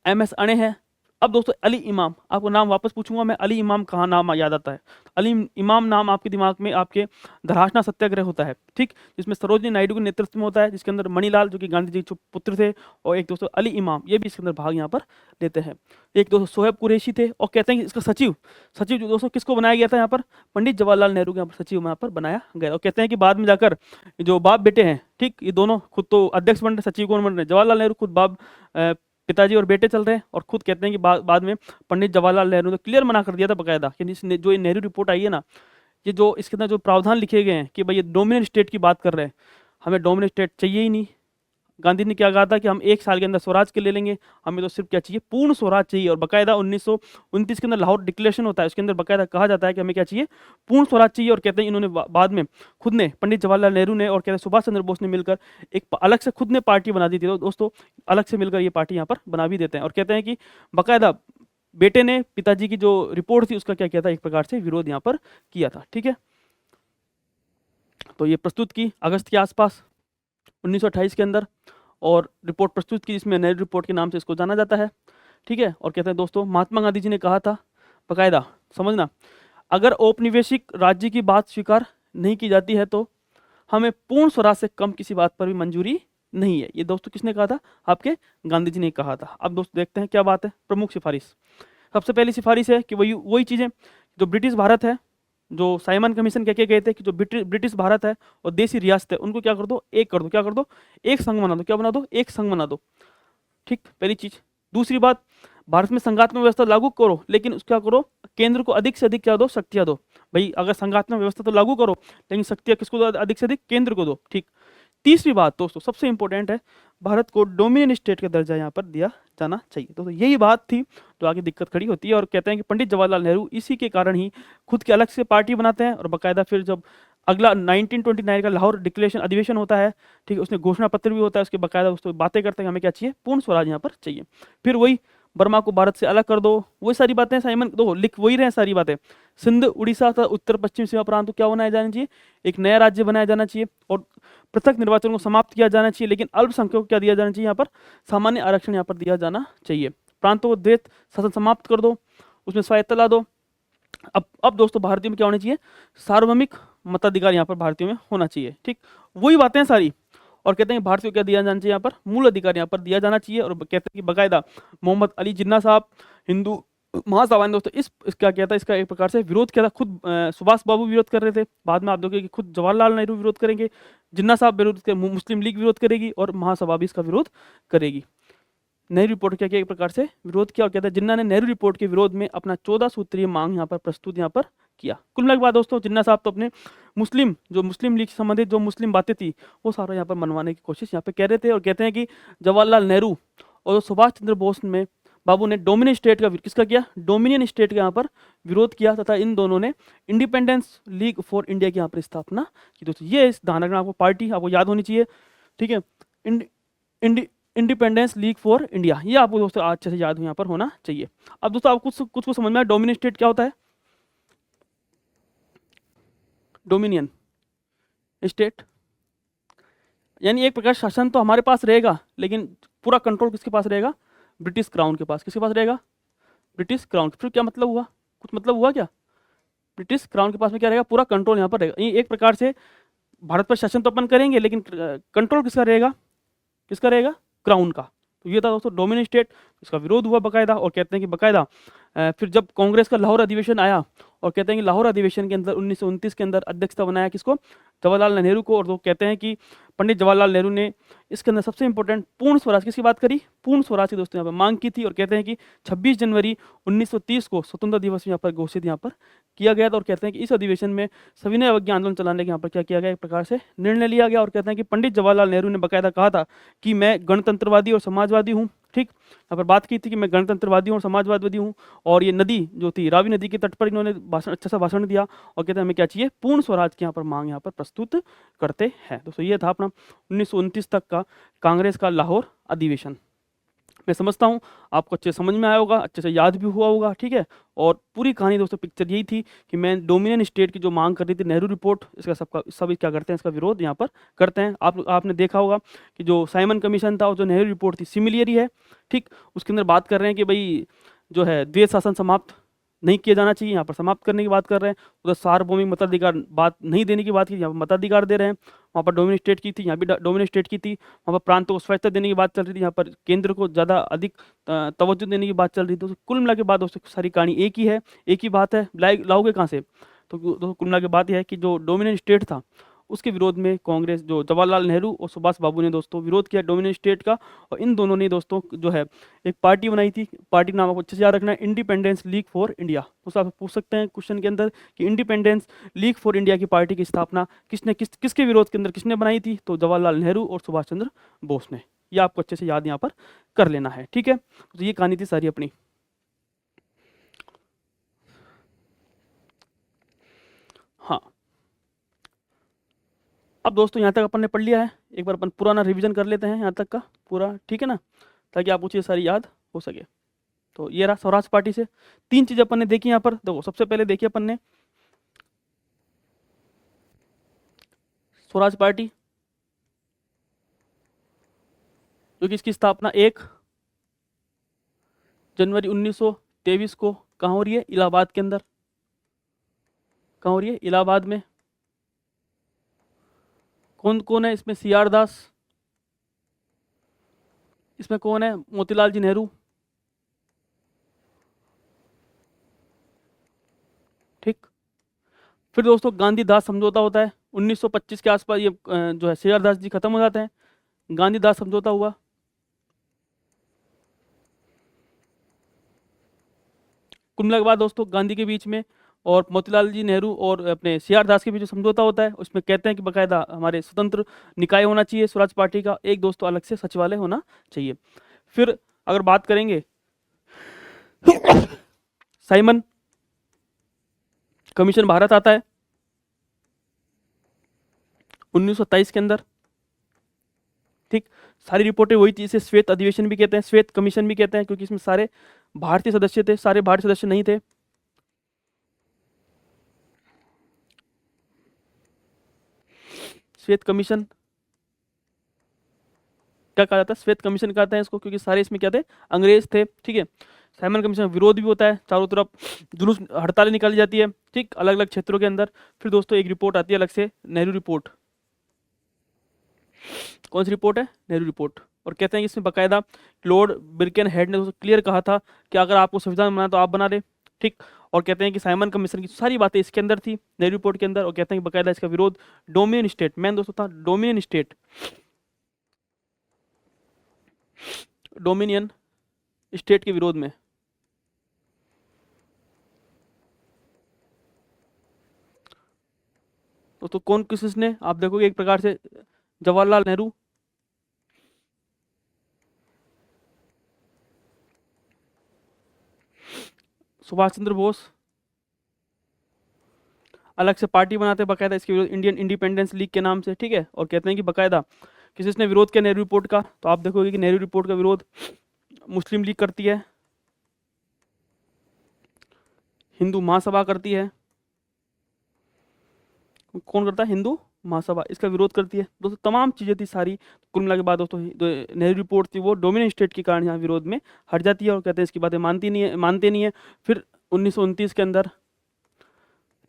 MS अणे है। अब दोस्तों अली इमाम, आपको नाम वापस पूछूंगा मैं, अली इमाम कहाँ नाम याद आता है? अली इमाम नाम आपके दिमाग में आपके धरासना सत्याग्रह होता है, ठीक, जिसमें सरोजनी नायडू के नेतृत्व में होता है, जिसके अंदर मणिलाल जो कि गांधी जी के पुत्र थे, और एक दोस्तों अली इमाम, ये भी इसके अंदर भाग यहाँ पर लेते हैं। एक दोस्तों सोहेब कुरैशी थे, और कहते हैं कि इसका सचिव जो दोस्तों किसको बनाया गया था यहाँ पर, पंडित जवाहरलाल नेहरू के यहाँ पर सचिव यहाँ पर बनाया गया। और कहते हैं कि बाद में जाकर जो बाप बेटे हैं, ठीक, ये दोनों खुद तो अध्यक्ष बन रहे, सचिव कौन बन रहे, जवाहरलाल नेहरू खुद बाप, पिताजी और बेटे चल रहे हैं, और खुद कहते हैं कि बाद में पंडित जवाहरलाल नेहरू ने क्लियर मना कर दिया था बकायदा कि जो ये नेहरू रिपोर्ट आई है ना, ये जो इसके अंदर जो प्रावधान लिखे गए हैं कि भाई ये डोमिनेंट स्टेट की बात कर रहे हैं, हमें डोमिनेंट स्टेट चाहिए ही नहीं। गांधी ने क्या कहा था कि हम 1 साल के अंदर स्वराज के ले लेंगे, हमें तो सिर्फ क्या चाहिए, पूर्ण स्वराज चाहिए। और बकायदा 1929 के अंदर लाहौर डिक्लेरेशन होता है, उसके अंदर बकायदा कहा जाता है कि हमें क्या चाहिए, पूर्ण स्वराज चाहिए। और कहते हैं इन्होंने बाद में खुद ने, पंडित जवाहरलाल नेहरू ने और कहते हैं सुभाष चंद्र बोस ने मिलकर एक अलग से खुद ने पार्टी बना दी थी। तो दोस्तों अलग से मिलकर ये पार्टी यहाँ पर बना भी देते हैं। और कहते हैं कि बकायदा बेटे ने पिताजी की जो रिपोर्ट थी उसका क्या किया था, एक प्रकार से विरोध यहाँ पर किया था, ठीक है। तो ये प्रस्तुत की अगस्त के आसपास 1928 के अंदर, और रिपोर्ट प्रस्तुत की जिसमें नेहरू रिपोर्ट के नाम से इसको जाना जाता है, ठीक है। और कहते हैं दोस्तों महात्मा गांधी जी ने कहा था बकायदा, समझना, अगर औपनिवेशिक राज्य की बात स्वीकार नहीं की जाती है तो हमें पूर्ण स्वराज से कम किसी बात पर भी मंजूरी नहीं है। ये दोस्तों किसने कहा था? आपके गांधी जी ने कहा था। अब दोस्तों देखते हैं क्या बात है। प्रमुख सिफारिश, सबसे पहली सिफारिश है कि वही चीज़ें जो ब्रिटिश भारत है, जो साइमन कमीशन कह के गए थे कि जो ब्रिटिश भारत है और देसी रियासत है उनको क्या कर दो, एक कर दो। क्या कर दो? एक संघ बना दो। क्या बना दो? एक संघ बना दो। ठीक, पहली चीज। दूसरी बात, भारत में संघात्मक व्यवस्था लागू करो, लेकिन क्या करो? केंद्र को अधिक से अधिक क्या दो? शक्तियां दो। भाई अगर संघात्मक व्यवस्था तो लागू करो, लेकिन शक्तियां किसको दो? अधिक से अधिक केंद्र को दो। ठीक। तीसरी बात दोस्तों सबसे इंपॉर्टेंट है, भारत को डोमिनियन स्टेट का दर्जा यहाँ पर दिया जाना चाहिए। तो यही बात थी जो आगे दिक्कत खड़ी होती है, और कहते हैं कि पंडित जवाहरलाल नेहरू इसी के कारण ही खुद की अलग से पार्टी बनाते हैं, और बाकायदा फिर जब अगला 1929 का लाहौर डिक्लेरेशन अधिवेशन होता है, ठीक है, उसमें घोषणा पत्र भी होता है, उसके बाकायदा उस बातें करते हैं हमें क्या चाहिए? पूर्ण स्वराज यहाँ पर चाहिए। फिर वही बर्मा को भारत से अलग कर दो, वही सारी बातें साइमन दो लिख वही रहे सारी बातें। सिंध, उड़ीसा तथा उत्तर पश्चिम सीमा प्रांत को क्या बनाया जाना चाहिए? एक नया राज्य बनाया जाना चाहिए, और पृथक निर्वाचन को समाप्त किया जाना चाहिए, लेकिन अल्पसंख्यकों को क्या दिया जाना चाहिए? यहाँ पर सामान्य आरक्षण यहाँ पर दिया जाना चाहिए। प्रांतों को द्वैत शासन समाप्त कर दो, उसमें स्वायत्तता ला दो। अब दोस्तों भारतीयों में क्या होना चाहिए? सार्वभौमिक मताधिकार यहाँ पर भारतीयों में होना चाहिए। ठीक, वही बातें हैं सारी। और कहते हैं कि भारतीयों को क्या दिया जाना चाहिए? यहाँ पर मूल अधिकार यहाँ पर दिया जाना चाहिए। और कहते हैं कि बाकायदा मोहम्मद अली जिन्ना साहब, हिंदू महासभा ने दोस्तों इसका क्या था? इसका एक प्रकार से विरोध किया था। खुद सुभाष बाबू विरोध कर रहे थे, बाद में आप देखोगे कि खुद जवाहरलाल नेहरू विरोध करेंगे, जिन्ना साहब विरोध करेंगे, मुस्लिम लीग विरोध करेगी, और महासभा भी इसका विरोध करेगी। नेहरू रिपोर्ट क्या किया? एक प्रकार से विरोध किया, और कहता है जिन्ना ने नेहरू रिपोर्ट के विरोध में अपना 14 सूत्रीय मांग यहाँ पर प्रस्तुत यहाँ पर किया। कुल मिला के बाद दोस्तों जिन्ना साहब तो अपने मुस्लिम लीग से संबंधित जो मुस्लिम बातें थी वो सारा यहाँ पर मनवाने की कोशिश यहाँ पे कर रहे थे, और कहते हैं कि जवाहरलाल नेहरू और सुभाष चंद्र बोस में बाबू ने डोमिनियन स्टेट का किसका किया? डोमिनियन स्टेट का यहाँ पर विरोध किया, तथा इन दोनों ने इंडिपेंडेंस लीग फॉर इंडिया की यहाँ पर स्थापना की। दोस्तों ये ध्यान रखना, आपको पार्टी आपको याद होनी चाहिए। ठीक है, इंडिपेंडेंस लीग फॉर इंडिया, ये आपको दोस्तों अच्छे से याद यहाँ पर होना चाहिए। अब दोस्तों आपको कुछ को समझ में आया डोमिनियन स्टेट क्या होता है? डोमिनियन स्टेट यानी एक प्रकार शासन तो हमारे पास रहेगा, लेकिन पूरा कंट्रोल किसके पास रहेगा? ब्रिटिश क्राउन के पास। किसके पास रहेगा? British crown. फिर क्या मतलब हुआ? कुछ मतलब हुआ क्या? ब्रिटिश क्राउन के पास में क्या रहेगा? पूरा कंट्रोल यहाँ पर रहेगा। ये एक प्रकार से भारत पर शासन तो अपन करेंगे, लेकिन कंट्रोल किसका रहेगा? किसका रहेगा? क्राउन का। तो ये था दोस्तों डोमिनियन स्टेट। इसका विरोध हुआ बकायदा, और कहते हैं कि बकायदा फिर जब कांग्रेस का लाहौर अधिवेशन आया, और कहते हैं कि लाहौर अधिवेशन के अंदर 1929 के अंदर अध्यक्षता बनाया किसको? जवाहरलाल नेहरू को। और वो कहते हैं कि पंडित जवाहरलाल नेहरू ने इसके अंदर सबसे इंपॉर्टेंट पूर्ण स्वराज किसकी बात करी? पूर्ण स्वराज की दोस्तों यहाँ पर मांग की थी। और कहते हैं कि 26 जनवरी 1930 को स्वतंत्रता दिवस यहाँ पर घोषित यहाँ पर किया गया था। और कहते हैं कि इस अधिवेशन में सविनय अवज्ञा आंदोलन चलाने के यहाँ पर क्या किया गया? एक प्रकार से निर्णय लिया गया। और कहते हैं कि पंडित जवाहरलाल नेहरू ने बाकायदा कहा था कि मैं गणतंत्रवादी और समाजवादी हूँ। ठीक, यहाँ पर बात की थी कि मैं गणतंत्रवादी हूँ और समाजवादी हूँ। और ये नदी जो थी रावी नदी के तट पर इन्होंने भाषण, अच्छा सा भाषण दिया। और कहते हैं हमें क्या चाहिए? पूर्ण स्वराज की यहाँ पर मांग यहाँ पर प्रस्तुत करते हैं। दोस्तों ये था अपना 1929 तक का कांग्रेस का लाहौर अधिवेशन। मैं समझता हूँ आपको अच्छे समझ में आया होगा, अच्छे से याद भी हुआ होगा। ठीक है, और पूरी कहानी दोस्तों पिक्चर यही थी कि मैं डोमिनियन स्टेट की जो मांग कर रही थी नेहरू रिपोर्ट, इसका सब क्या करते हैं? इसका विरोध यहाँ पर करते हैं। आपने देखा होगा कि जो साइमन कमीशन था और जो नेहरू रिपोर्ट थी सिमिलर है। ठीक, उसके अंदर बात कर रहे हैं कि भाई जो है द्वैत शासन समाप्त नहीं किया जाना चाहिए, यहाँ पर समाप्त करने की बात कर रहे हैं। उधर सार्वभौमिक मताधिकार बात नहीं देने की बात की, यहाँ पर मताधिकार दे रहे हैं। वहाँ पर डोमिनियन स्टेट की थी, यहाँ भी डोमिनियन स्टेट की थी। वहाँ पर प्रांतों को स्वायत्तता देने की बात चल रही थी, यहाँ पर केंद्र को ज़्यादा अधिक तवज्जो देने की बात चल रही थी। तो कुल मिला के बाद दोस्तों सारी कहानी एक ही है, एक ही बात है। लाओगे कहाँ से? तो दोस्तों कुल मिला के बात यह है कि जो डोमिनियन स्टेट था उसके विरोध में कांग्रेस, जो जवाहरलाल नेहरू और सुभाष बाबू ने दोस्तों विरोध किया डोमिनियन स्टेट का। और इन दोनों ने दोस्तों जो है एक पार्टी बनाई थी। पार्टी का नाम आपको अच्छे से याद रखना है, इंडिपेंडेंस लीग फॉर इंडिया। तो आप पूछ सकते हैं क्वेश्चन के अंदर कि इंडिपेंडेंस लीग फॉर इंडिया की पार्टी की स्थापना किसके विरोध के अंदर किसने बनाई थी? तो जवाहरलाल नेहरू और सुभाष चंद्र बोस ने। यह आपको अच्छे से याद यहाँ पर कर लेना है। ठीक है, तो ये कहानी थी सारी अपनी। हाँ, अब दोस्तों यहाँ तक अपन ने पढ़ लिया है, एक बार अपन पुराना रिवीजन कर लेते हैं यहाँ तक का पूरा। ठीक है ना, ताकि आपको चीज़ सारी याद हो सके। तो ये रहा स्वराज पार्टी से तीन चीज़ें अपन ने देखी यहाँ पर। देखो सबसे पहले देखिए अपन ने स्वराज पार्टी, जो कि इसकी स्थापना 1 जनवरी 1923 को कहाँ हो रही है? इलाहाबाद के अंदर। कहाँ हो रही है? इलाहाबाद में। कौन कौन है इसमें? सी आर दास, इसमें कौन है? मोतीलाल जी नेहरू, ठीक। फिर दोस्तों गांधी दास समझौता होता है 1925 के आसपास, ये जो है सी आर दास जी खत्म हो जाते हैं, गांधी दास समझौता हुआ। कुल मिला के बाद दोस्तों गांधी के बीच में और मोतीलाल जी नेहरू और अपने सी आर दास के बीच जो समझौता होता है उसमें कहते हैं कि बाकायदा हमारे स्वतंत्र निकाय होना चाहिए स्वराज पार्टी का, एक दोस्तों अलग से सचिवालय होना चाहिए। फिर अगर बात करेंगे साइमन कमीशन भारत आता है 1927 के अंदर, ठीक। सारी रिपोर्टें वही थी, इसे श्वेत अधिवेशन भी कहते हैं, श्वेत कमीशन भी कहते हैं, क्योंकि इसमें सारे भारतीय सदस्य थे, सारे भारतीय सदस्य नहीं थे। श्वेत कमीशन क्या कहा जाता है? श्वेत कमीशन कहते हैं इसको, क्योंकि सारे इसमें क्या थे? अंग्रेज थे, ठीक है। साइमन कमीशन विरोध भी होता है, चारों तरफ जुलूस हड़तालें निकाली जाती है, ठीक, अलग अलग क्षेत्रों के अंदर। फिर दोस्तों एक रिपोर्ट आती है अलग से, नेहरू रिपोर्ट। कौन सी रिपोर्ट है? नेहरू रिपोर्ट। और कहते हैं कि इसमें बाकायदा लॉर्ड बिरकेन हेड ने क्लियर कहा था कि अगर आपको संविधान बनाना तो आप बना दे, ठीक। और कहते हैं कि साइमन कमीशन की सारी बातें इसके अंदर थी, नेहरू रिपोर्ट के अंदर। और कहते हैं कि बाकायदा इसका विरोध डोमिनियन स्टेट, मैन दोस्तों था डोमिनियन स्टेट, डोमिनियन स्टेट के विरोध में। तो कौन किसने? आप देखोगे एक प्रकार से जवाहरलाल नेहरू, सुभाष चंद्र बोस अलग से पार्टी बनाते हैं बाकायदा इसके विरोध, इंडियन इंडिपेंडेंस लीग के नाम से, ठीक है। और कहते हैं कि बाकायदा किसने विरोध किया नेहरू रिपोर्ट का? तो आप देखोगे कि नेहरू रिपोर्ट का विरोध मुस्लिम लीग करती है, हिंदू महासभा करती है। कौन करता है? हिंदू महासभा इसका विरोध करती है। दोस्तों तमाम चीज़ें थी सारी, कुल मिला के बाद दोस्तों नेहरू रिपोर्ट थी वो डोमिनियन स्टेट के कारण यहाँ विरोध में हट जाती है, और कहते हैं इसकी बातें मानते नहीं है। फिर 1929 के अंदर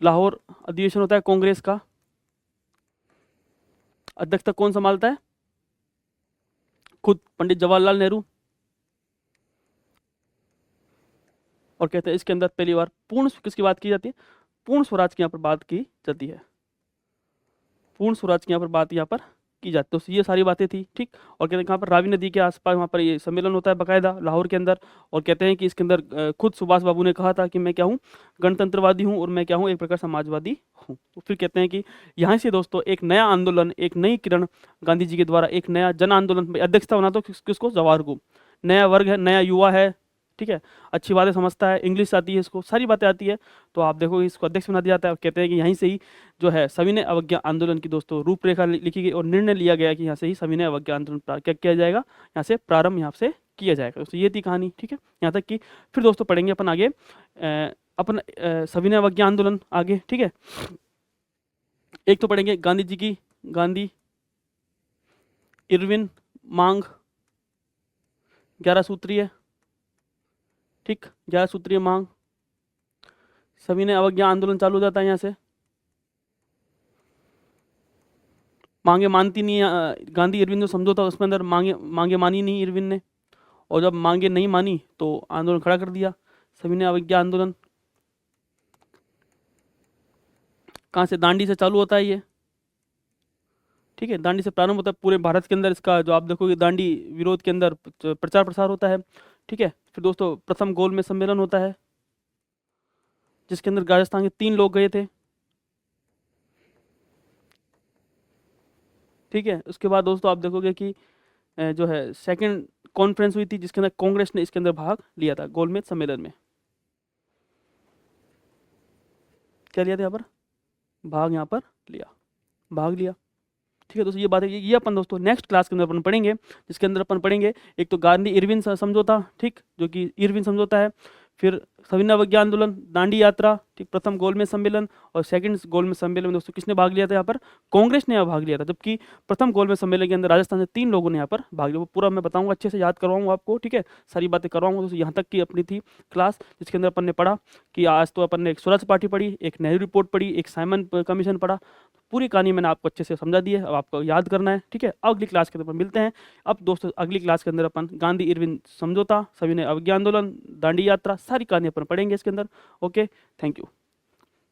लाहौर अधिवेशन होता है कांग्रेस का, अध्यक्षता कौन संभालता है? खुद पंडित जवाहरलाल नेहरू। और कहते हैं इसके अंदर पहली बार पूर्ण किसकी बात की जाती है? पूर्ण स्वराज की यहाँ पर बात की जाती है, पूर्ण स्वराज की यहाँ पर बात यहाँ पर की जाती है। तो ये सारी बातें थी, ठीक। और कहते हैं यहाँ पर रावी नदी के आसपास वहाँ पर ये सम्मेलन होता है बाकायदा लाहौर के अंदर। और कहते हैं कि इसके अंदर खुद सुभाष बाबू ने कहा था कि मैं क्या हूँ? गणतंत्रवादी हूँ, और मैं क्या हूँ? एक प्रकार समाजवादी हूँ। तो फिर कहते हैं कि यहाँ से दोस्तों एक नया आंदोलन, एक नई किरण गांधी जी के द्वारा, एक नया जन आंदोलन, अध्यक्षता होना तो किसको? जवाहर को। नया वर्ग है, नया युवा है, ठीक है, अच्छी बातें समझता है, इंग्लिश आती है इसको, सारी बातें आती है। तो आप देखो इसको अध्यक्ष बना दिया जाता है। कहते हैं कि यहीं से ही जो है सविनय अवज्ञा आंदोलन की दोस्तों रूपरेखा लिखी गई, और निर्णय लिया गया कि यहाँ से ही सविनय अवज्ञा आंदोलन क्या किया जाएगा, यहाँ से प्रारंभ यहाँ से किया जाएगा। दोस्तों ये थी कहानी, ठीक है, यहाँ तक कि फिर दोस्तों पढ़ेंगे अपन आगे अपन सविनय अवज्ञा आंदोलन आगे, ठीक है। एक तो पढ़ेंगे गांधी जी की गांधी इरविन मांग 11 सूत्रीय, ठीक, 11 सूत्रीय मांग, सविनय अवज्ञा आंदोलन चालू हो जाता है यहाँ से। मांगे मानती नहीं गांधी इरविन जो समझौता उसमें अंदर मांगे मानी नहीं इरविन ने, और जब मांगे नहीं मानी तो आंदोलन खड़ा कर दिया, सविनय अवज्ञा आंदोलन। कहाँ से? दांडी से चालू होता है ये, ठीक है, दांडी से प्रारंभ होता है पूरे भारत के अंदर इसका, जो आप देखोगे दांडी विरोध के अंदर प्रचार प्रसार होता है, ठीक है। फिर दोस्तों प्रथम गोल में सम्मेलन होता है जिसके अंदर राजस्थान के 3 लोग गए थे, ठीक है। उसके बाद दोस्तों आप देखोगे कि जो है सेकंड कॉन्फ्रेंस हुई थी जिसके अंदर कांग्रेस ने इसके अंदर भाग लिया था, गोलमेज सम्मेलन में क्या लिया था? यहाँ पर भाग, यहाँ पर भाग लिया, ठीक है। दोस्तों ये बातें ये अपन दोस्तों नेक्स्ट क्लास के अंदर अपन पढ़ेंगे, जिसके अंदर अपन पढ़ेंगे एक तो गांधी इरविन समझौता, ठीक, जो कि इरविन समझौता है। फिर सविनय अवज्ञा आंदोलन, दांडी यात्रा, ठीक, प्रथम गोलमेज सम्मेलन और सेकंड गोलमेज सम्मेलन में दोस्तों किसने भाग लिया था? यहाँ पर कांग्रेस ने यहाँ भाग लिया था। जबकि प्रथम गोलमेज सम्मेलन के अंदर राजस्थान से 3 लोगों ने यहाँ पर भाग लिया। वो पूरा मैं बताऊंगा, अच्छे से याद करवाऊंगा आपको, ठीक है, सारी बातें करवाऊंगा दोस्तों। यहाँ तक की अपनी थी क्लास, जिसके अंदर अपन ने पढ़ा कि आज तो अपन ने एक स्वराज पार्टी पढ़ी, एक नेहरू रिपोर्ट पढ़ी, एक साइमन कमीशन पढ़ा। पूरी कहानी मैंने आपको अच्छे से समझा दी है, अब आपको याद करना है, ठीक है। अगली क्लास के अंदर अपन मिलते हैं। अब दोस्तों अगली क्लास के अंदर अपन गांधी इरविन समझौता, सविनय अवज्ञा आंदोलन, दांडी यात्रा, सारी कहानी अपन पढ़ेंगे इसके अंदर। Okay, thank you.